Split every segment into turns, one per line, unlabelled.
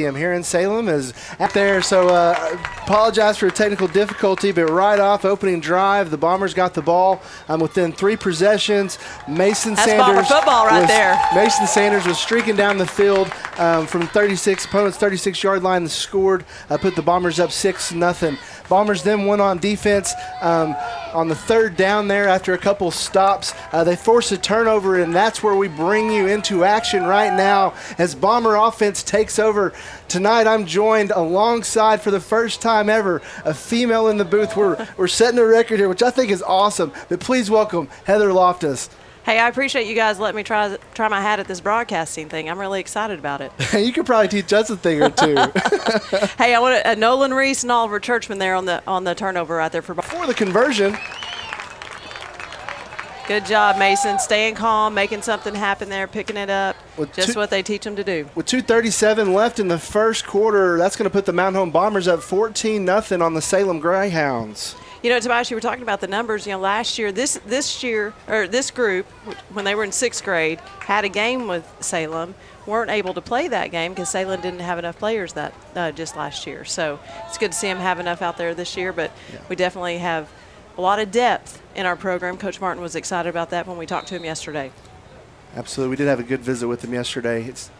I'm here in Salem is out there, so apologize for a technical difficulty, but right off opening drive, the Bombers got the ball within 3 possessions.
That's Bomber football right there.
Mason Sanders was streaking down the field from opponent's 36-yard line and scored, put the Bombers up 6-0. Bombers then went on defense on the 3rd down there after a couple stops. They forced a turnover, and that's where we bring you into action right now as Bomber offense takes over. Tonight I'm joined alongside, for the first time ever, a female in the booth. We're setting a record here, which I think is awesome. But please welcome Heather Loftus.
Hey, I appreciate you guys letting me try my hat at this broadcasting thing. I'm really excited about it.
You could probably teach us a thing or two.
Hey, I want Nolan Reese and Oliver Churchman there on the turnover right there for
the conversion.
Good job, Mason. Staying calm, making something happen there, picking it up. Just what they teach them to do.
With 2:37 left in the first quarter, that's going to put the Mountain Home Bombers up 14-0 on the Salem Greyhounds.
You know, Tobias, you were talking about the numbers. You know, last year, this group, when they were in 6th grade, had a game with Salem, weren't able to play that game because Salem didn't have enough players just last year. So it's good to see them have enough out there this year, but we definitely have a lot of depth in our program. Coach Martin was excited about that when we talked to him yesterday.
Absolutely. We did have a good visit with him yesterday. He's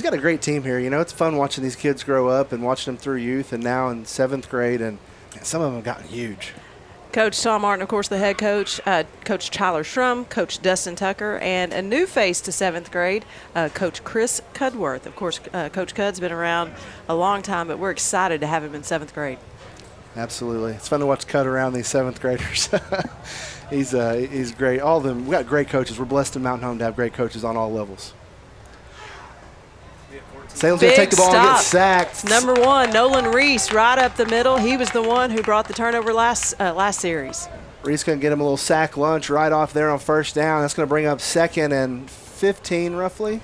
got a great team here. You know, it's fun watching these kids grow up and watching them through youth and now in 7th grade, and some of them have gotten huge.
Coach Tom Martin, of course, the head coach, Coach Tyler Shrum, Coach Dustin Tucker, and a new face to 7th grade, Coach Chris Cudworth. Of course, Coach Cud's been around a long time, but we're excited to have him in 7th grade.
Absolutely. It's fun to watch Cud around these 7th graders. He's great. All of them, we got great coaches. We're blessed in Mountain Home to have great coaches on all levels. Salem's going to take the ball and get sacked.
Number 1, Nolan Reese, right up the middle. He was the one who brought the turnover last series.
Reese going to get him a little sack lunch right off there on 1st down. That's going to bring up 2nd and 15 roughly.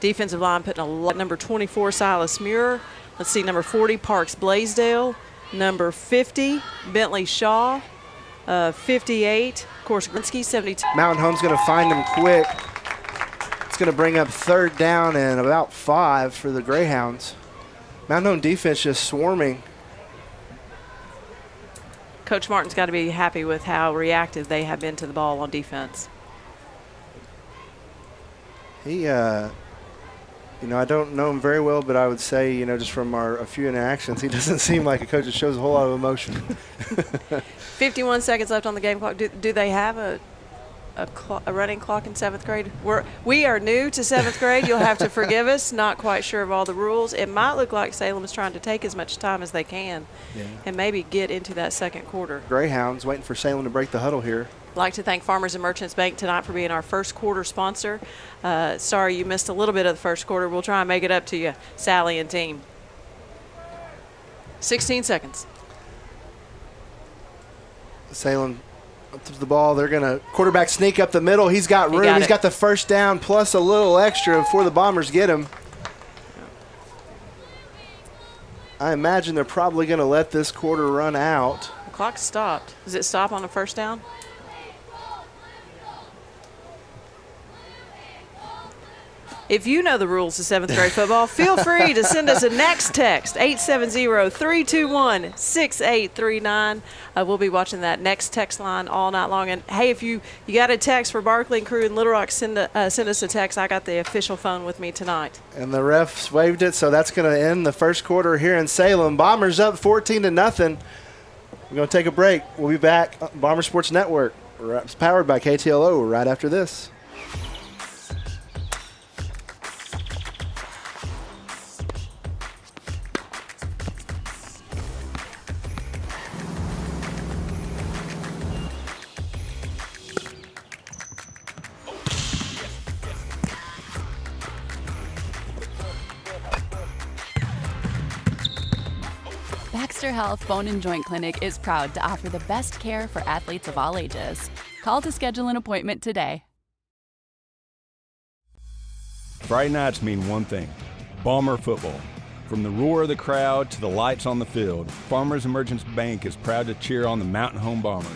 Defensive line putting a lot. Number 24, Silas Muir. Let's see, number 40, Parks Blaisdell. Number 50, Bentley Shaw. 58, of course, Grinsky, 72.
Mountain Home's going to find him quick. It's going to bring up 3rd down and about 5 for the Greyhounds. Mountain Home defense just swarming.
Coach Martin's got to be happy with how reactive they have been to the ball on defense.
He, I don't know him very well, but I would say, just from a few interactions, he doesn't seem like a coach that shows a whole lot of emotion.
51 seconds left on the game clock. Do they have a running clock in 7th grade? We are new to 7th grade. You'll have to forgive us. Not quite sure of all the rules. It might look like Salem is trying to take as much time as they can and maybe get into that 2nd quarter.
Greyhounds waiting for Salem to break the huddle here.
I'd like to thank Farmers and Merchants Bank tonight for being our 1st quarter sponsor. Sorry you missed a little bit of the 1st quarter. We'll try and make it up to you, Sally and team. 16 seconds.
Salem up to the ball. They're going to quarterback sneak up the middle. He's got room. He's got the 1st down plus a little extra before the Bombers get him. I imagine they're probably going to let this quarter run out.
The clock stopped. Does it stop on the 1st down? If you know the rules of 7th grade football, feel free to send us a next text, 870-321-6839. We'll be watching that next text line all night long. And, hey, if you got a text for Barkley and crew in Little Rock, send us a text. I got the official phone with me tonight.
And the refs waved it, so that's going to end the 1st quarter here in Salem. Bombers up 14-0. We're going to take a break. We'll be back on Bomber Sports Network. It's powered by KTLO right after this.
Baxter Health Bone and Joint Clinic is proud to offer the best care for athletes of all ages. Call to schedule an appointment today.
Friday nights mean one thing: Bomber football. From the roar of the crowd to the lights on the field, Farmers and Merchants Bank is proud to cheer on the Mountain Home Bombers.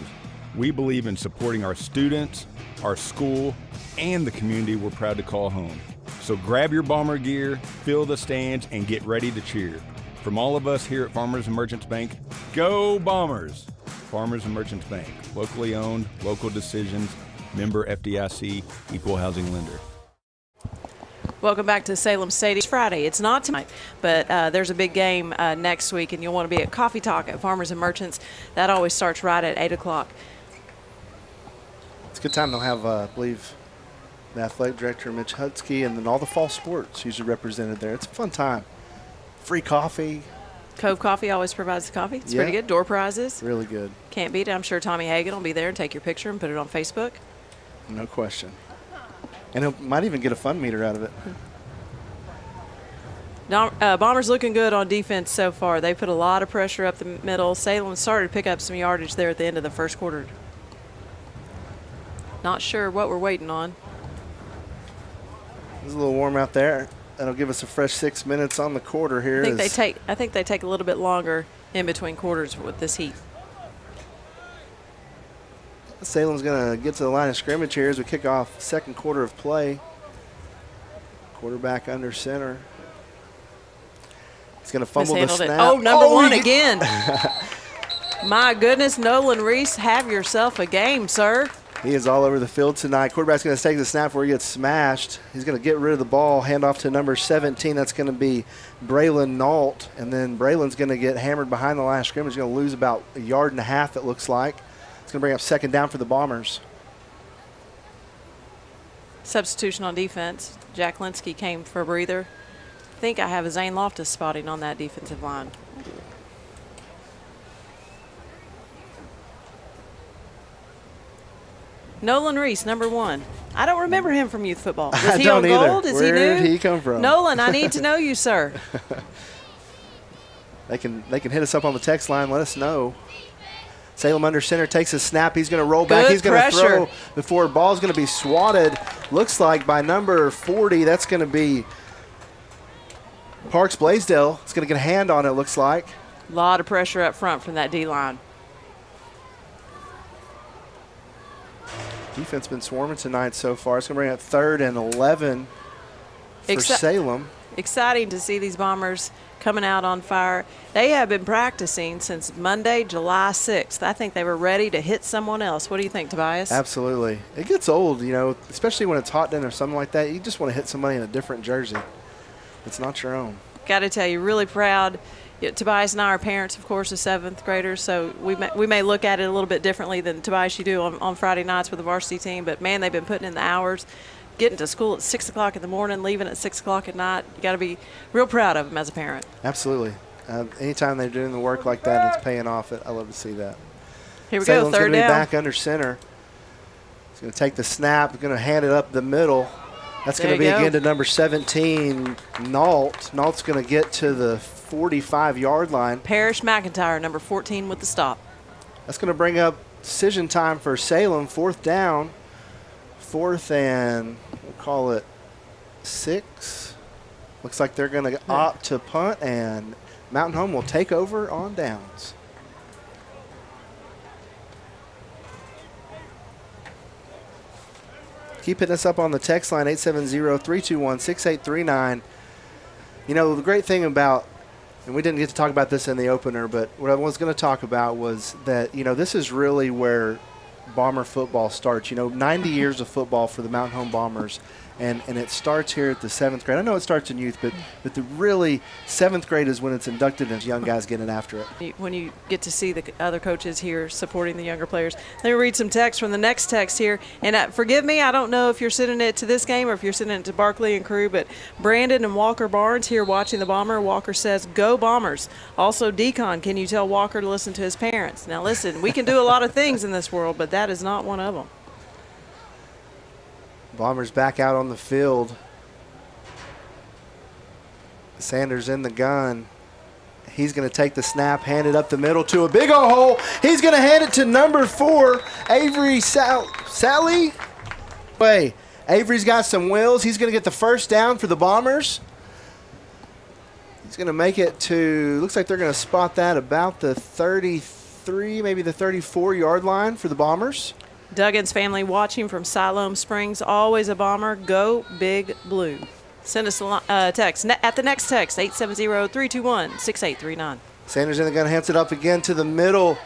We believe in supporting our students, our school, and the community we're proud to call home. So grab your Bomber gear, fill the stands, and get ready to cheer. From all of us here at Farmers and Merchants Bank, go Bombers! Farmers and Merchants Bank, locally owned, local decisions, member FDIC, equal housing lender.
Welcome back to Salem Stadium. It's Friday. It's not tonight, but there's a big game next week, and you'll want to be at Coffee Talk at Farmers and Merchants. That always starts right at 8 o'clock.
It's a good time. They'll have, I believe, the athletic director, Mitch Hutsky, and then all the fall sports usually represented there. It's a fun time. Free coffee.
Cove Coffee always provides the coffee. It's pretty good. Door prizes.
Really good.
Can't beat it. I'm sure Tommy Hagan will be there and take your picture and put it on Facebook.
No question. And he might even get a fun meter out of it.
Bombers looking good on defense so far. They put a lot of pressure up the middle. Salem started to pick up some yardage there at the end of the first quarter. Not sure what we're waiting on.
It's a little warm out there. That'll give us a fresh 6 minutes on the quarter here.
I think they take a little bit longer in between quarters with this heat.
Salem's going to get to the line of scrimmage here as we kick off second quarter of play. Quarterback under center. He's going to fumble the snap.
Oh, number one again. My goodness, Nolan Reese, have yourself a game, sir.
He is all over the field tonight. Quarterback's going to take the snap where he gets smashed. He's going to get rid of the ball, hand off to number 17. That's going to be Braylon Nault. And then Braylon's going to get hammered behind the line of scrimmage. He's going to lose about a yard and a half, it looks like. It's going to bring up second down for the Bombers.
Substitution on defense. Jack Linsky came for a breather. I think I have a Zane Loftus spotting on that defensive line. Nolan Reese, number one. I don't remember him from youth football. Was he on gold? Is he new?
Where did he come from?
Nolan, I need to know you, sir.
They can hit us up on the text line. Let us know. Salem under center takes a snap. He's going to roll back. He's going to throw before ball's going to be swatted. Looks like by number 40, that's going to be Parks Blaisdell. It's going to get a hand on it, looks like.
A lot of pressure up front from that D-line.
Defense been swarming tonight so far. It's going to bring up 3rd and 11 for Salem.
Exciting to see these Bombers coming out on fire. They have been practicing since Monday, July 6th. I think they were ready to hit someone else. What do you think, Tobias?
Absolutely. It gets old, you know, especially when it's hot then or something like that. You just want to hit somebody in a different jersey. It's not your own.
Got to tell you, really proud. Tobias and I are parents, of course, of 7th graders, so we may look at it a little bit differently than Tobias you do on Friday nights with the varsity team. But, man, they've been putting in the hours, getting to school at 6 o'clock in the morning, leaving at 6 o'clock at night. You got to be real proud of them as a parent.
Absolutely. Anytime they're doing the work like that and it's paying off, I love to see that.
Here we
Salem's
go, 3rd down.
Going to be back under center. He's going to take the snap. He's going to hand it up the middle. That's going to be again to number 17, Nault. Nault's going to get to the 45-yard line.
Parrish McIntyre, number 14 with the stop.
That's going to bring up decision time for Salem. 4th down. 4th and we'll call it 6. Looks like they're going to opt to punt, and Mountain Home will take over on downs. Keep hitting us up on the text line, 870-321-6839. You know, the great thing about, and we didn't get to talk about this in the opener, but what I was going to talk about was that, you know, this is really where Bomber football starts. You know, 90 years of football for the Mountain Home Bombers, and it starts here at the 7th grade. I know it starts in youth, but the really 7th grade is when it's inducted and young guys getting after it.
When you get to see the other coaches here supporting the younger players. Let me read some text from the next text here. And forgive me, I don't know if you're sending it to this game or if you're sending it to Barkley and crew, but Brandon and Walker Barnes here watching the Bomber. Walker says, "Go Bombers." Also, Decon, can you tell Walker to listen to his parents? Now, listen, we can do a lot of things in this world, but that is not one of them.
Bombers back out on the field. Sanders in the gun. He's going to take the snap, hand it up the middle to a big old hole. He's going to hand it to number 4, Avery Sally. Wait, Avery's got some wheels. He's going to get the first down for the Bombers. He's going to make it to, looks like they're going to spot that about the 33, maybe the 34-yard line for the Bombers.
Duggan's family watching from Siloam Springs, always a Bomber. Go Big Blue. Send us a text at the next text, 870-321-6839.
Sanders going to hand it up again to the middle.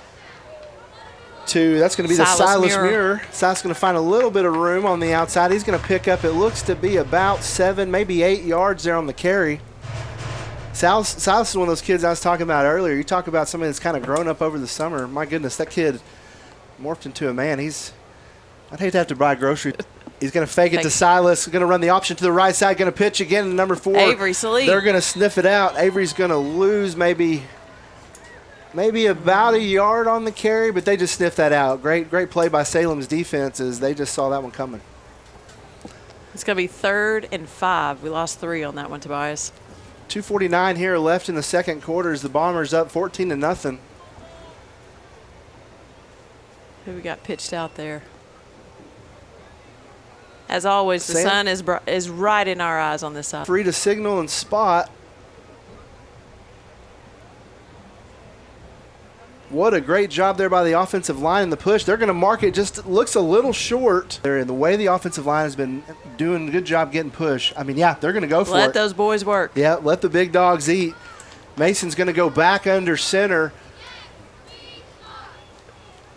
That's going to be the Silas Muir. Silas going to find a little bit of room on the outside. He's going to pick up, it looks to be about 7, maybe 8 yards there on the carry. Silas is one of those kids I was talking about earlier. You talk about somebody that's kind of grown up over the summer. My goodness, that kid morphed into a man. I'd hate to have to buy groceries. He's going to fake it to Silas. Going to run the option to the right side. Going to pitch again to number 4.
Avery Salee.
They're going to sniff it out. Avery's going to lose maybe about a yard on the carry, but they just sniffed that out. Great play by Salem's defenses. They just saw that one coming.
It's going to be 3rd and 5. We lost 3 on that one, Tobias.
2:49 here left in the second quarter as the Bombers up 14-0.
Who we got pitched out there? As always, the sun is right in our eyes on this side.
Free to signal and spot. What a great job there by the offensive line in the push. They're going to mark it. Just looks a little short. The way the offensive line has been doing a good job getting push. I mean, yeah, they're going to go for it.
Let those boys work.
Yeah, let the big dogs eat. Mason's going to go back under center.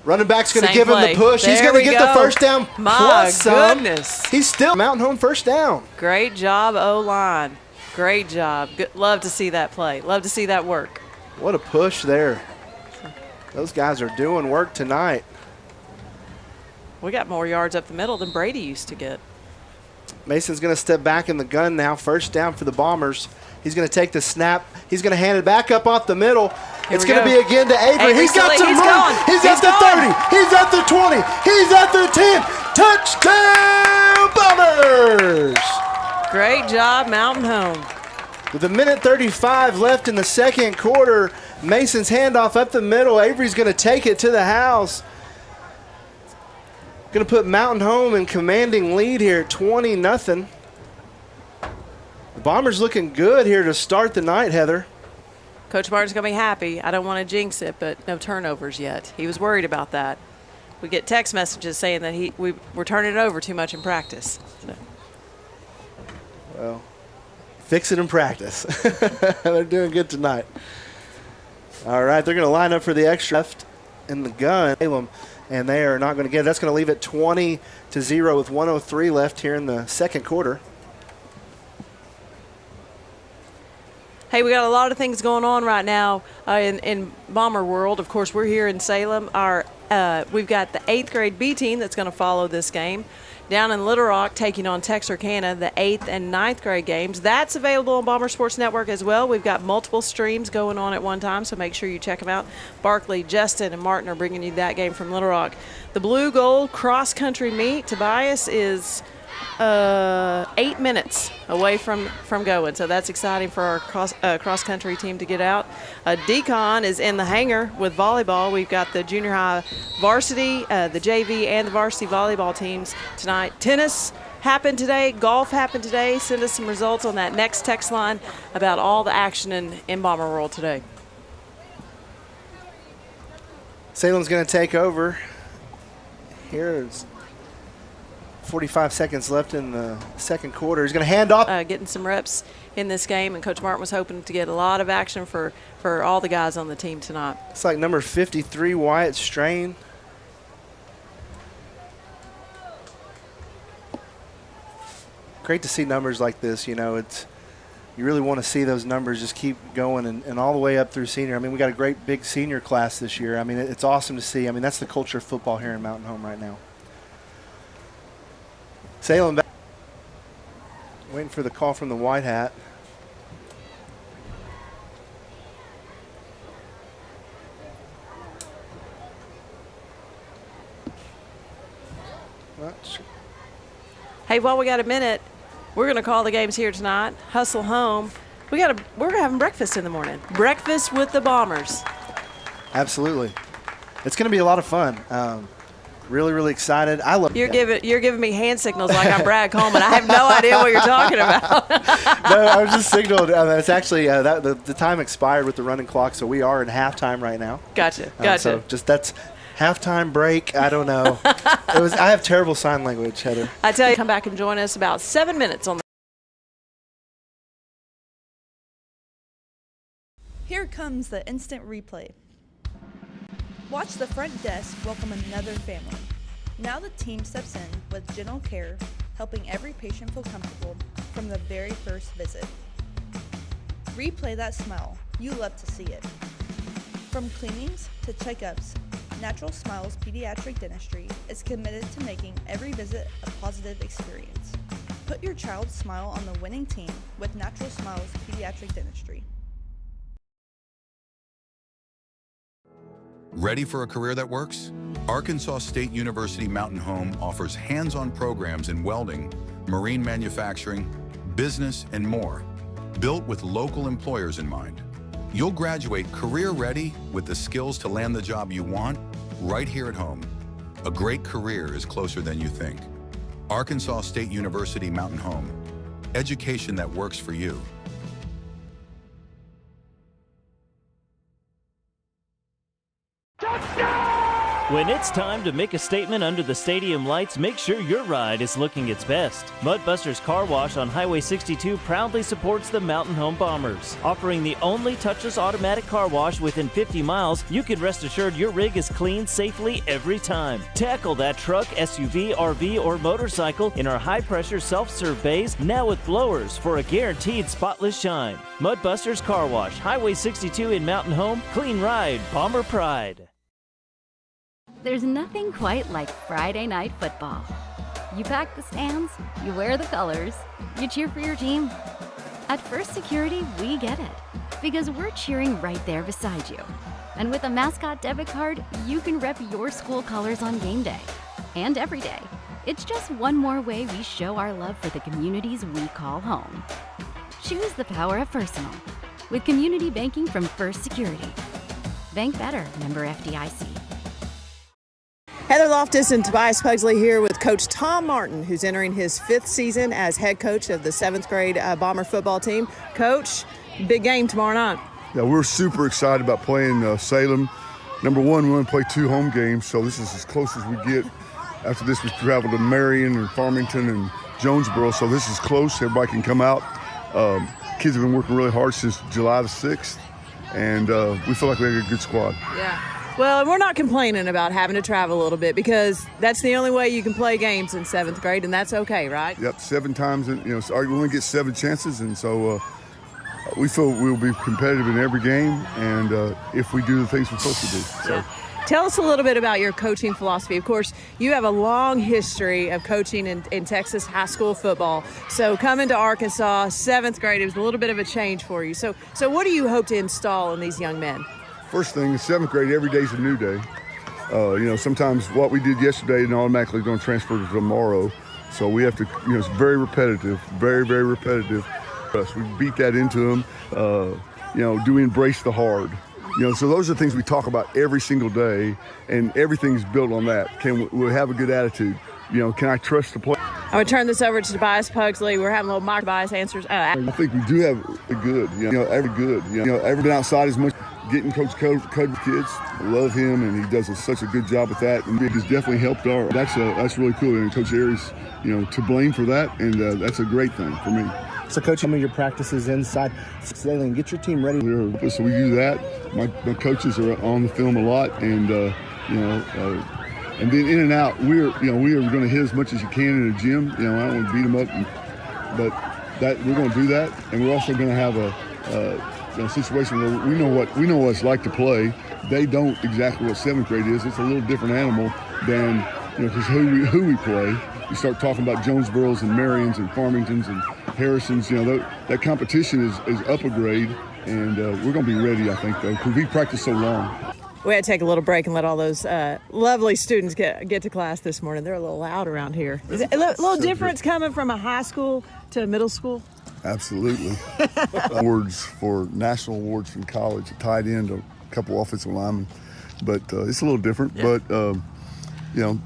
Running back's going to give him the push. He's going to get the first down.
My goodness.
He's still mountain home first down.
Great job, O-line. Great job. Love to see that play. Love to see that work.
What a push there. Those guys are doing work tonight.
We got more yards up the middle than Brady used to get.
Mason's going to step back in the gun now. First down for the Bombers. He's going to take the snap. He's going to hand it back up off the middle. It's going to be again to Avery. He's got some room. He's at the 30. He's at the 20. He's at the 10. Touchdown, Bombers!
Great job, Mountain Home.
With 1:35 left in the second quarter, Mason's handoff up the middle. Avery's going to take it to the house. Going to put Mountain Home in commanding lead here, 20-0. The Bombers looking good here to start the night, Heather.
Coach Martin's going to be happy. I don't want to jinx it, but no turnovers yet. He was worried about that. We get text messages saying that we're turning it over too much in practice. So.
Well, fix it in practice. They're doing good tonight. All right, they're going to line up for the extra left in the gun. And they are not going to get it. That's going to leave it 20-0 with 1:03 left here in the second quarter.
Hey, we got a lot of things going on right now in Bomber World. Of course, we're here in Salem. We've got the 8th grade B team that's going to follow this game. Down in Little Rock, taking on Texarkana, the 8th and 9th grade games. That's available on Bomber Sports Network as well. We've got multiple streams going on at one time, so make sure you check them out. Barkley, Justin, and Martin are bringing you that game from Little Rock. The blue-gold cross-country meet, Tobias, is 8 minutes away from going, so that's exciting for our cross-country team to get out. Decon is in the hangar with volleyball. We've got the junior high varsity, the JV, and the varsity volleyball teams tonight. Tennis happened today. Golf happened today. Send us some results on that next text line about all the action in Bomber World today.
Salem's going to take over. Here's 45 seconds left in the second quarter. He's going to hand off.
Getting some reps in this game, and Coach Martin was hoping to get a lot of action for all the guys on the team tonight.
It's like number 53, Wyatt Strain. Great to see numbers like this. You know, you really want to see those numbers just keep going and all the way up through senior. I mean, we got a great big senior class this year. I mean, it's awesome to see. I mean, that's the culture of football here in Mountain Home right now. Salem back. Waiting for the call from the White Hat.
Hey, while we got a minute, we're going to call the games here tonight. Hustle home. We're having breakfast in the morning. Breakfast with the Bombers.
Absolutely. It's going to be a lot of fun. Really, really excited. I love.
You're giving me hand signals like I'm Brad Coleman. I have no idea what you're talking about.
No, I was just signaled. It's actually the time expired with the running clock, so we are in halftime right now.
Gotcha.
So that's halftime break. I don't know. I have terrible sign language, Heather.
I tell you, come back and join us about 7 minutes on the
Here comes the instant replay. Watch the front desk welcome another family. Now the team steps in with gentle care, helping every patient feel comfortable from the very first visit. Replay that smile. You love to see it. From cleanings to checkups, Natural Smiles Pediatric Dentistry is committed to making every visit a positive experience. Put your child's smile on the winning team with Natural Smiles Pediatric Dentistry.
Ready for a career that works? Arkansas State University Mountain Home offers hands-on programs in welding, marine manufacturing, business, and more, built with local employers in mind. You'll graduate career-ready with the skills to land the job you want right here at home. A great career is closer than you think. Arkansas State University Mountain Home. Education that works for you.
When it's time to make a statement under the stadium lights, make sure your ride is looking its best. Mudbusters Car Wash on Highway 62 proudly supports the Mountain Home Bombers. Offering the only touchless automatic car wash within 50 miles, you can rest assured your rig is cleaned safely every time. Tackle that truck, SUV, RV, or motorcycle in our high-pressure self-serve bays, now with blowers for a guaranteed spotless shine. Mudbusters Car Wash, Highway 62 in Mountain Home. Clean ride, Bomber pride.
There's nothing quite like Friday night football. You pack the stands, you wear the colors, you cheer for your team. At First Security, we get it, because we're cheering right there beside you. And with a mascot debit card, you can rep your school colors on game day and every day. It's just one more way we show our love for the communities we call home. Choose the power of personal with community banking from First Security. Bank better, member FDIC.
Heather Loftus and Tobias Pugsley here with Coach Tom Martin, who's entering his 5th season as head coach of the 7th grade Bomber football team. Coach, big game tomorrow night.
Yeah, we're super excited about playing Salem. Number one, we want to play 2 home games, so this is as close as we get. After this, we travel to Marion and Farmington and Jonesboro, so this is close. Everybody can come out. Kids have been working really hard since July the 6th, and we feel like we have a good squad.
Yeah. Well, and we're not complaining about having to travel a little bit, because that's the only way you can play games in 7th grade, and that's okay, right?
Yep, 7 times, we only get 7 chances, and so we feel we'll be competitive in every game, and if we do the things we're supposed to do. So.
Tell us a little bit about your coaching philosophy. Of course, you have a long history of coaching in Texas high school football. So coming to Arkansas, 7th grade, it was a little bit of a change for you. So what do you hope to install in these young men?
First thing, in 7th grade, every day's a new day. Sometimes what we did yesterday and automatically going to transfer to tomorrow. So we have to, it's very repetitive, very, very repetitive. We beat that into them. Do we embrace the hard? So those are the things we talk about every single day, and everything's built on that. Can we have a good attitude? Can I trust the play?
I'm going to turn this over to Tobias Pugsley. We're having a little mock Tobias answers.
I think we do have a good, every good. Ever been outside as much, getting Coach Code with kids. I love him, and he does such a good job with that. And it has definitely helped our. That's really cool. And Coach Aries, to blame for that, and that's a great thing for me.
So, Coach, some of your practices inside Salem, get your team ready.
So we do that. My coaches are on the film a lot, and and then in and out. We are going to hit as much as you can in a gym. I don't want to beat them up, but that we're going to do that, and we're also going to have a situation where we know what it's like to play. They don't exactly what 7th grade is. It's a little different animal than because who we play. You start talking about Jonesboros and Marions and Farmingtons and Harrisons. That competition is up a grade, and we're going to be ready, I think, though, because we practiced so long.
We had to take a little break and let all those lovely students get to class this morning. They're a little loud around here. Is it a little difference coming from a high school to a middle school?
Absolutely. Awards for national awards from college, tied into a couple offensive linemen, but it's a little different. Yeah. But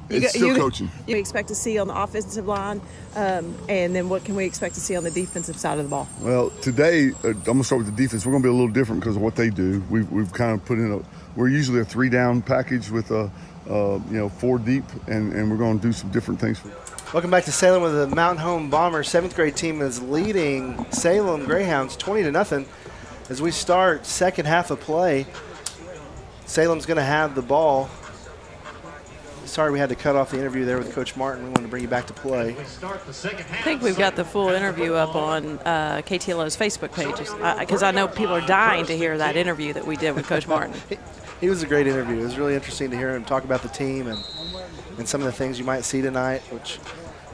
it's still coaching.
You expect to see on the offensive line, and then what can we expect to see on the defensive side of the ball?
Well, today I'm going to start with the defense. We're going to be a little different because of what they do. We've kind of put in we're usually a 3-down package with 4 deep, and we're going to do some different things.
Welcome back to Salem with the Mountain Home Bombers. 7th grade team is leading Salem Greyhounds 20-0. As we start second half of play, Salem's going to have the ball. Sorry we had to cut off the interview there with Coach Martin. We wanted to bring you back to play.
I think we've got the full interview up on KTLO's Facebook pages because I know people are dying to hear that interview that we did with Coach Martin.
He was a great interview. It was really interesting to hear him talk about the team and some of the things you might see tonight, which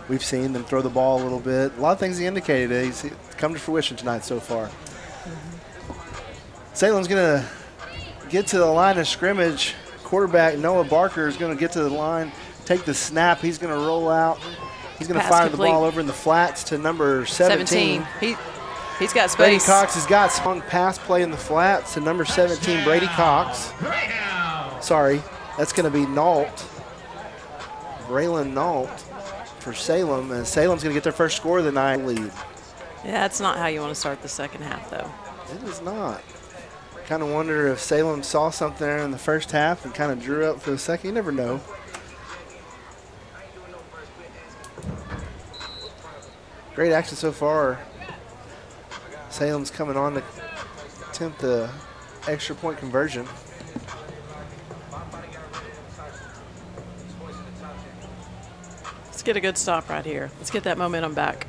we've seen them throw the ball a little bit. A lot of things he indicated. He's come to fruition tonight so far. Salem's going to get to the line of scrimmage. Quarterback Noah Barker is going to get to the line, take the snap. He's going to roll out. He's going to fire the ball over in the flats to number 17.
He's got space.
Brady Cox has got some pass play in the flats to number 17, Brady Cox. Sorry, that's going to be Nault. Braylon Nault for Salem, and Salem's going to get their first score of the night lead.
Yeah, that's not how you want to start the second half, though.
It is not. Kind of wonder if Salem saw something there in the first half and kind of drew up for the second. You never know. Great action so far. Salem's coming on to attempt the extra point conversion.
Let's get a good stop right here. Let's get that momentum back.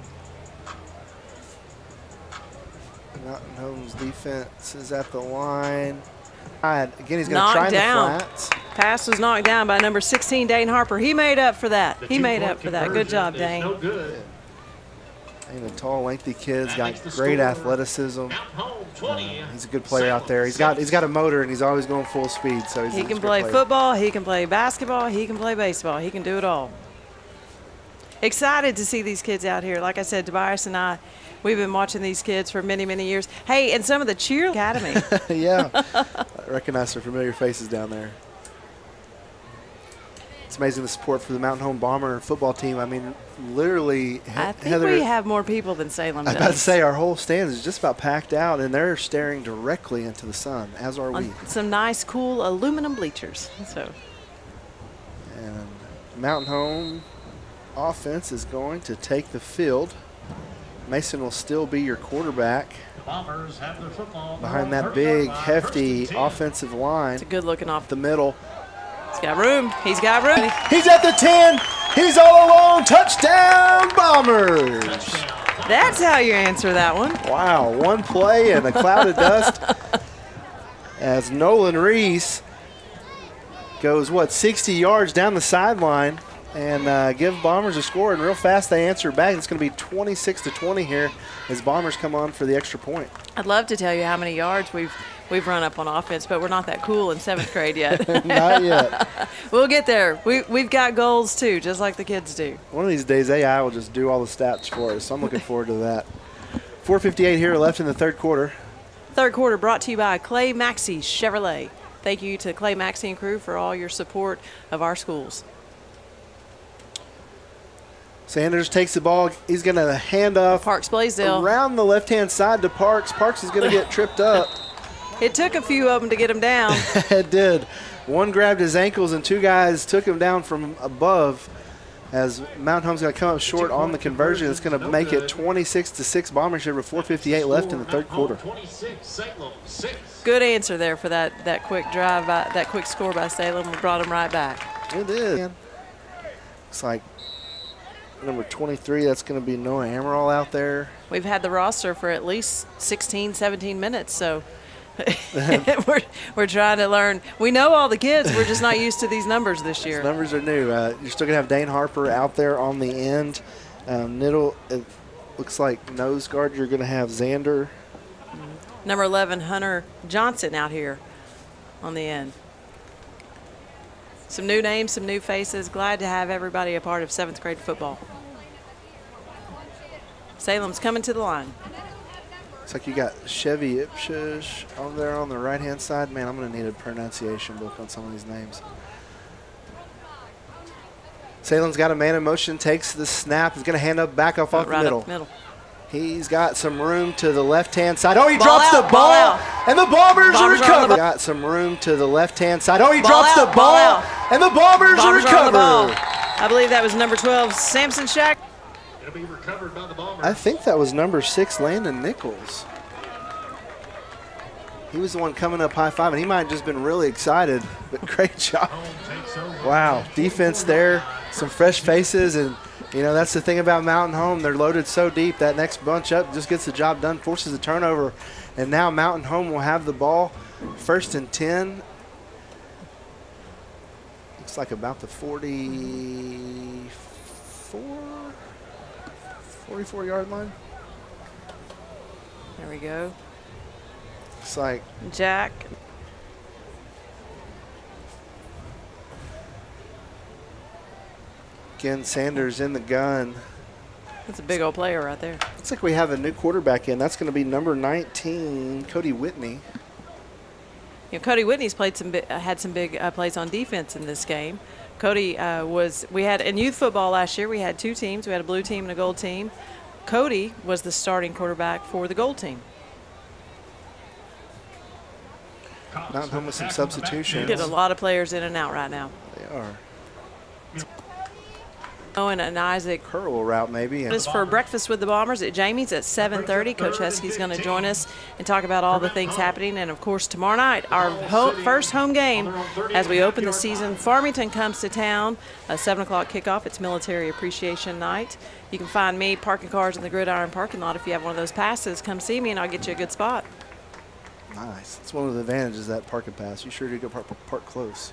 Mountain Home's defense is at the line. Again, he's going to try in the flats.
Pass was knocked down by number 16, Dane Harper. He made up for that. He made up for that. Good job, Dane.
No good. And a tall, lengthy kid's got great athleticism. He's a good player out there. He's got a motor, and he's always going full speed. So
he can play football. He can play basketball. He can play baseball. He can do it all. Excited to see these kids out here. Like I said, Tobias and I, we've been watching these kids for many, many years. Hey, and some of the cheer academy.
Yeah, I recognize some familiar faces down there. It's amazing the support for the Mountain Home Bomber football team. I mean, literally,
I think we have more people than Salem does.
I was about to say, our whole stand is just about packed out, and they're staring directly into the sun, as are we.
Some nice, cool aluminum bleachers. So.
And Mountain Home offense is going to take the field. Mason will still be your quarterback.
Bombers have the football
behind that big, hefty offensive line.
It's a good looking off
the middle.
He's got room. He's got room.
He's at the 10. He's all alone. Touchdown, Bombers.
That's how you answer that one.
Wow, one play and a cloud of dust as Nolan Reese goes, 60 yards down the sideline and give Bombers a score. And real fast they answer back. It's going to be 26-20 here as Bombers come on for the extra point.
I'd love to tell you how many yards we've run up on offense, but we're not that cool in 7th grade yet.
Not yet.
We'll get there. We've got goals too, just like the kids do.
One of these days AI will just do all the stats for us, so I'm looking forward to that. 4:58 here left in the third quarter.
Third quarter brought to you by Clay Maxey Chevrolet. Thank you to Clay Maxey and crew for all your support of our schools.
Sanders takes the ball. He's going to hand off
Parks Blaisdell
around the left-hand side to Parks. Parks is going to get tripped up.
It took a few of them to get him down.
It did. One grabbed his ankles and two guys took him down from above as Mountain Home's going to come up short on the conversion. It's going to make it 26-6 Bombers here with 4:58 left in the third quarter.
Good answer there for that quick drive, that quick score by Salem. We brought him right back.
It did. Looks like number 23, that's going to be Noah Amaral out there.
We've had the roster for at least 16, 17 minutes, so we're trying to learn. We know all the kids. We're just not used to these numbers this year.
These numbers are new. You're still going to have Dane Harper out there on the end. Niddle, it looks like nose guard, you're going to have Xander.
Number 11, Hunter Johnson out here on the end. Some new names, some new faces. Glad to have everybody a part of 7th grade football. Salem's coming to the line.
Looks like you got Chevy Ipshish on there on the right-hand side. Man, I'm going to need a pronunciation book on some of these names. Salem's got a man in motion, takes the snap. He's going to hand up back off the middle. He's got some room to the left-hand side. Oh, he drops the ball, and the Bombers are recovered. Got some room to the left-hand side. Oh, he drops the ball, and the Bombers are recovered.
I believe that was number 12, Samson Shack.
It'll be recovered by the Bombers.
I think that was number 6, Landon Nichols. He was the one coming up high-fiving. He might have just been really excited, but great job. Wow, defense there, some fresh faces, and, you know, that's the thing about Mountain Home. They're loaded so deep. That next bunch up just gets the job done, forces a turnover, and now Mountain Home will have the ball. 1st and 10. Looks like about the 44-yard line.
There we go.
Looks like
Jack.
Again, Sanders in the gun.
That's a big old player right there.
Looks like we have a new quarterback in. That's going to be number 19, Cody Whitney.
You know, Cody Whitney's had some big plays on defense in this game. Cody we had in youth football last year, we had 2 teams. We had a blue team and a gold team. Cody was the starting quarterback for the gold team.
Mountain Home with some substitutions.
Get a lot of players in and out right now.
They are.
Owen and Isaac.
Curl route maybe.
This for breakfast with the Bombers at Jamie's at 7:30. Coach Heskey's going to join us and talk about all the things happening. And, of course, tomorrow night, our first home game as we open the season. Farmington comes to town, a 7 o'clock kickoff. It's Military Appreciation Night. You can find me parking cars in the Gridiron parking lot. If you have one of those passes, come see me and I'll get you a good spot.
Nice. That's one of the advantages of that parking pass. You sure do go park close.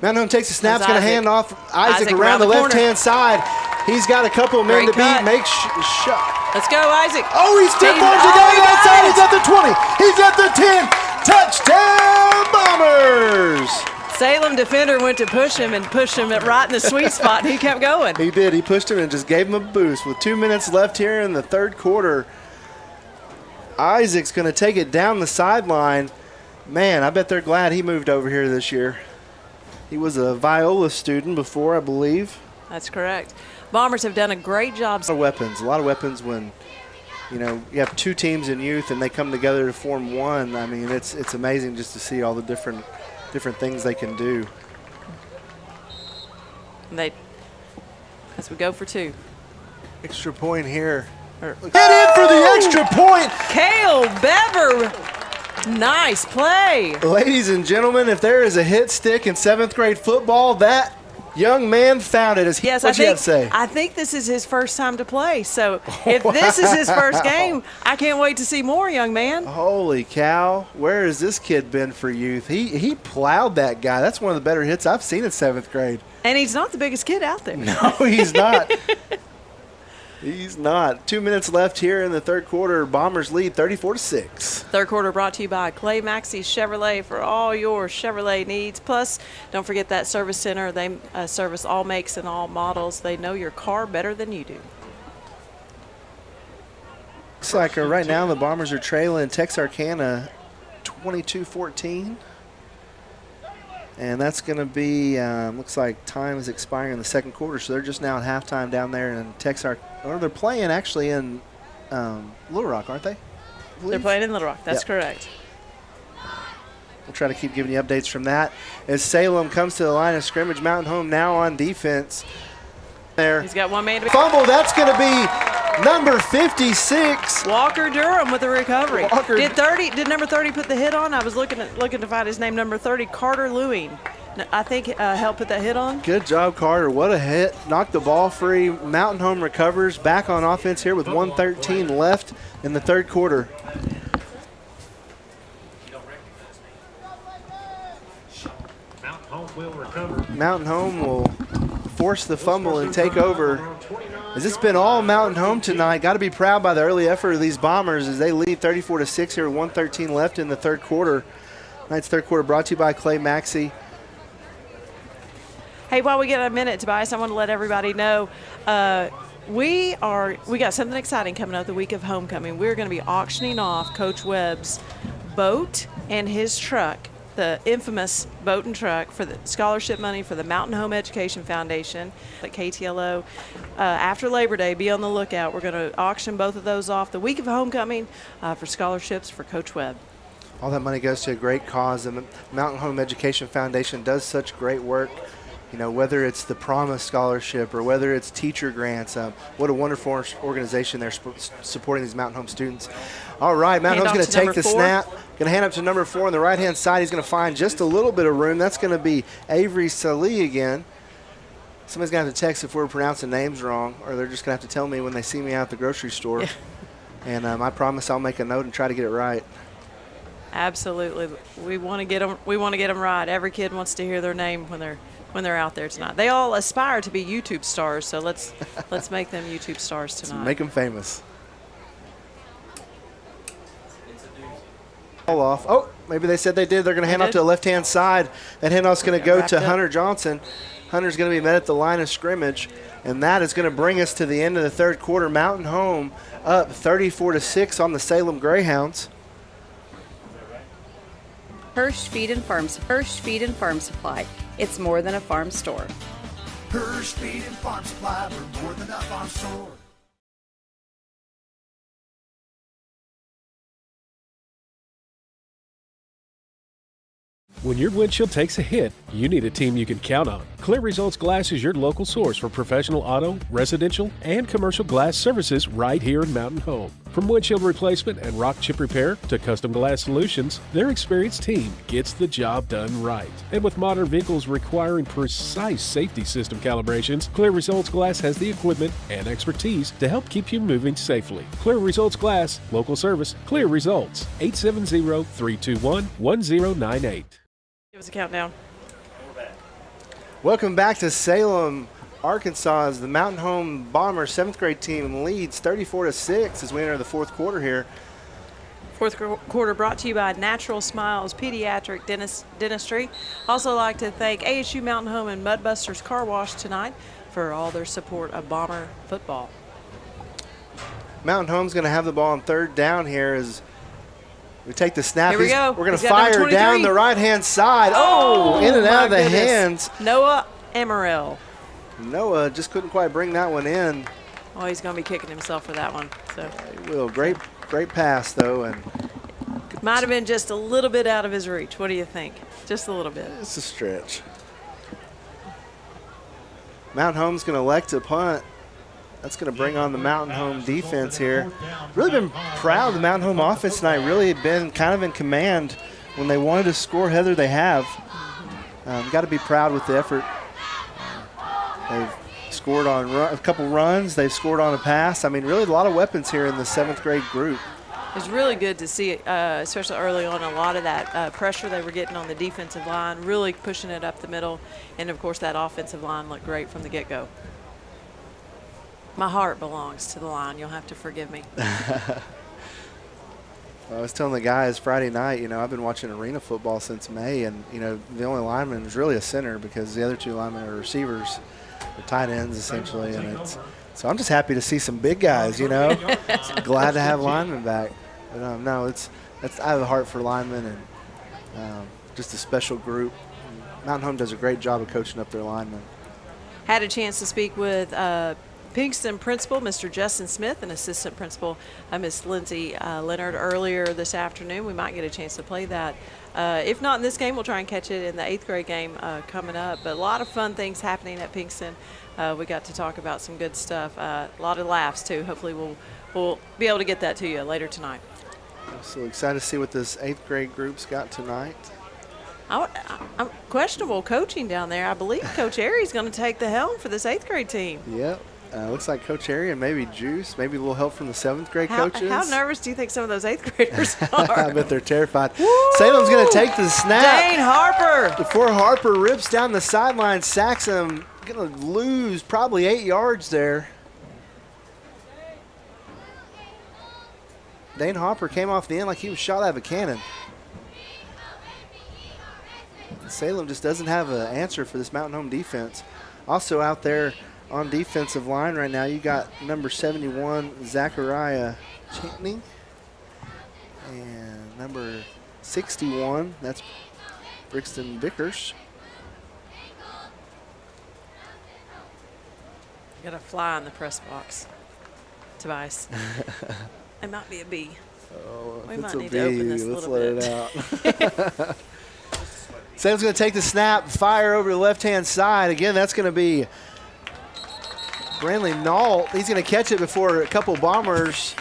Mountain Home takes the snap, going to hand off Isaac around the left-hand side. He's got a couple of men to beat. Make shot.
Let's go, Isaac.
Oh, he stiff arms to go to that side. He's at the 20. He's at the 10. Touchdown, Bombers.
Salem defender went to push him and pushed him right in the sweet spot, and he kept going.
He did. He pushed him and just gave him a boost. With 2 minutes left here in the third quarter, Isaac's going to take it down the sideline. Man, I bet they're glad he moved over here this year. He was a Viola student before, I believe.
That's correct. Bombers have done a great job.
A lot of weapons when, you know, you have 2 teams in youth and they come together to form one. I mean, it's amazing just to see all the different things they can do.
As we go for 2.
Extra point here. Get in for the extra point.
Cale Bever. Nice play.
Ladies and gentlemen, if there is a hit stick in 7th grade football, that young man found it.
Yes,
what you have to say?
I think this is his first time to play. So if this is his first game, I can't wait to see more, young man.
Holy cow. Where has this kid been for youth? He plowed that guy. That's one of the better hits I've seen in 7th grade.
And he's not the biggest kid out there.
No, he's not. He's not. 2 minutes left here in the third quarter. Bombers lead 34-6.
Third quarter brought to you by Clay Maxey Chevrolet for all your Chevrolet needs. Plus, don't forget that service center. They service all makes and all models. They know your car better than you do.
Looks like right now the Bombers are trailing Texarkana 22-14. And that's going to be, looks like time is expiring in the second quarter, so they're just now at halftime down there in Texarkana. Or they're playing actually in Little Rock, aren't they?
They're playing in Little Rock. That's correct.
We'll try to keep giving you updates from that. As Salem comes to the line of scrimmage, Mountain Home now on defense. There.
He's got one man to
fumble. That's going to be number 56.
Walker Durham with the recovery. Did number 30 put the hit on? I was looking to find his name. Number 30, Carter Lewing. I think helped put that hit on.
Good job, Carter. What a hit. Knocked the ball free. Mountain Home recovers. Back on offense here with 1:13 left in the third quarter.
Mountain Home will recover.
Mountain Home will force the fumble and take over. As it's been all Mountain Home tonight. Got to be proud by the early effort of these Bombers as they lead 34-6 here with 1:13 left in the third quarter. Tonight's third quarter brought to you by Clay Maxey.
Hey, while we get a minute, Tobias, I want to let everybody know we got something exciting coming up the week of homecoming. We're going to be auctioning off Coach Webb's boat and his truck, the infamous boat and truck, for the scholarship money for the Mountain Home Education Foundation at KTLO. After Labor Day, be on the lookout. We're going to auction both of those off the week of homecoming for scholarships for Coach Webb. All
that money goes to a great cause. The Mountain Home Education Foundation does such great work. whether it's the Promise Scholarship or whether it's teacher grants. What a wonderful organization they're supporting these Mountain Home students. All right, Mountain Home's going to take the snap. Going to hand up to number 4 on the right-hand side. He's going to find just a little bit of room. That's going to be Avery Salih again. Somebody's going to have to text if we're pronouncing names wrong, or they're just going to have to tell me when they see me out at the grocery store. Yeah. And I promise I'll make a note and try to get it right.
Absolutely. We want to get them. We want to get them right. Every kid wants to hear their name when they're out there tonight. They all aspire to be YouTube stars, so let's make them YouTube stars tonight.
Let's make them famous. All off. Oh, maybe they said they did. They're going to hand off to the left-hand side. That handoff's going to go to Hunter Johnson. Hunter's going to be met at the line of scrimmage, and that is going to bring us to the end of the third quarter. Mountain Home up 34-6 on the Salem Greyhounds.
Hirsch Feed and Farm Supply. It's more than a farm store.
Hirsch Feed and Farm Supply, we're more than a farm store.
When your windshield takes a hit, you need a team you can count on. Clear Results Glass is your local source for professional auto, residential, and commercial glass services right here in Mountain Home. From windshield replacement and rock chip repair to custom glass solutions, their experienced team gets the job done right. And with modern vehicles requiring precise safety system calibrations, Clear Results Glass has the equipment and expertise to help keep you moving safely. Clear Results Glass, local service, Clear Results, 870-321-1098.
Give us a countdown.
Welcome back to Salem, Arkansas, as the Mountain Home Bombers 7th grade team leads 34-6 as we enter the fourth quarter here.
Fourth quarter brought to you by Natural Smiles Pediatric Dentistry. Also like to thank ASU Mountain Home and Mudbusters Car Wash tonight for all their support of Bomber football.
Mountain Home's going to have the ball on third down here as we take the snap.
Here we go.
We're going to fire down the right-hand side. Oh, in and out of the hands.
Noah Emeril.
Noah just couldn't quite bring that one in.
Oh, he's going to be kicking himself for that one. So
yeah, he will. Great pass, though. And
might have been just a little bit out of his reach. What do you think? Just a little bit.
It's a stretch. Mountain Home's going to elect to punt. That's going to bring on the Mountain Home defense here. Really been proud of the Mountain Home offense tonight. Really been kind of in command. When they wanted to score, Heather, they have. Got to be proud with the effort. They've scored on a couple runs. They've scored on a pass. I mean, really a lot of weapons here in the 7th grade group.
It's really good to see, especially early on, a lot of that pressure they were getting on the defensive line, really pushing it up the middle. And, of course, that offensive line looked great from the get-go. My heart belongs to the line. You'll have to forgive me.
I was telling the guys Friday night, I've been watching arena football since May, and, the only lineman is really a center because the other two linemen are receivers, or tight ends essentially. And so I'm just happy to see some big guys, Glad to have linemen back. But no, I have a heart for linemen and just a special group. Mountain Home does a great job of coaching up their linemen.
Had a chance to speak with Pinkston principal, Mr. Justin Smith, and assistant principal, Miss Lindsay Leonard, earlier this afternoon. We might get a chance to play that. If not in this game, we'll try and catch it in the 8th grade game coming up. But a lot of fun things happening at Pinkston. We got to talk about some good stuff. A lot of laughs, too. Hopefully we'll be able to get that to you later tonight.
I'm so excited to see what this 8th grade group's got tonight.
I'm questionable coaching down there. I believe Coach Airy's going to take the helm for this 8th grade team.
Yep. Looks like Coach Harry and maybe Juice, maybe a little help from the 7th grade coaches.
How nervous do you think some of those 8th graders are?
I bet they're terrified. Woo! Salem's going to take the snap.
Dane Harper.
Before Harper rips down the sideline, sacks him. Going to lose probably 8 yards there. Dane Harper came off the end like he was shot out of a cannon. Salem just doesn't have an answer for this Mountain Home defense. Also out there on defensive line right now, you got number 71, Zachariah Chinkney, and number 61, that's Brixton Vickers.
Got a fly in the press box, Tobias. It might be a bee.
Oh,
we might need to open this a little bit.
Let's let it out. Salem's going to take the snap, fire over the left-hand side. Again, that's going to be Brandley Nault. He's going to catch it before a couple Bombers.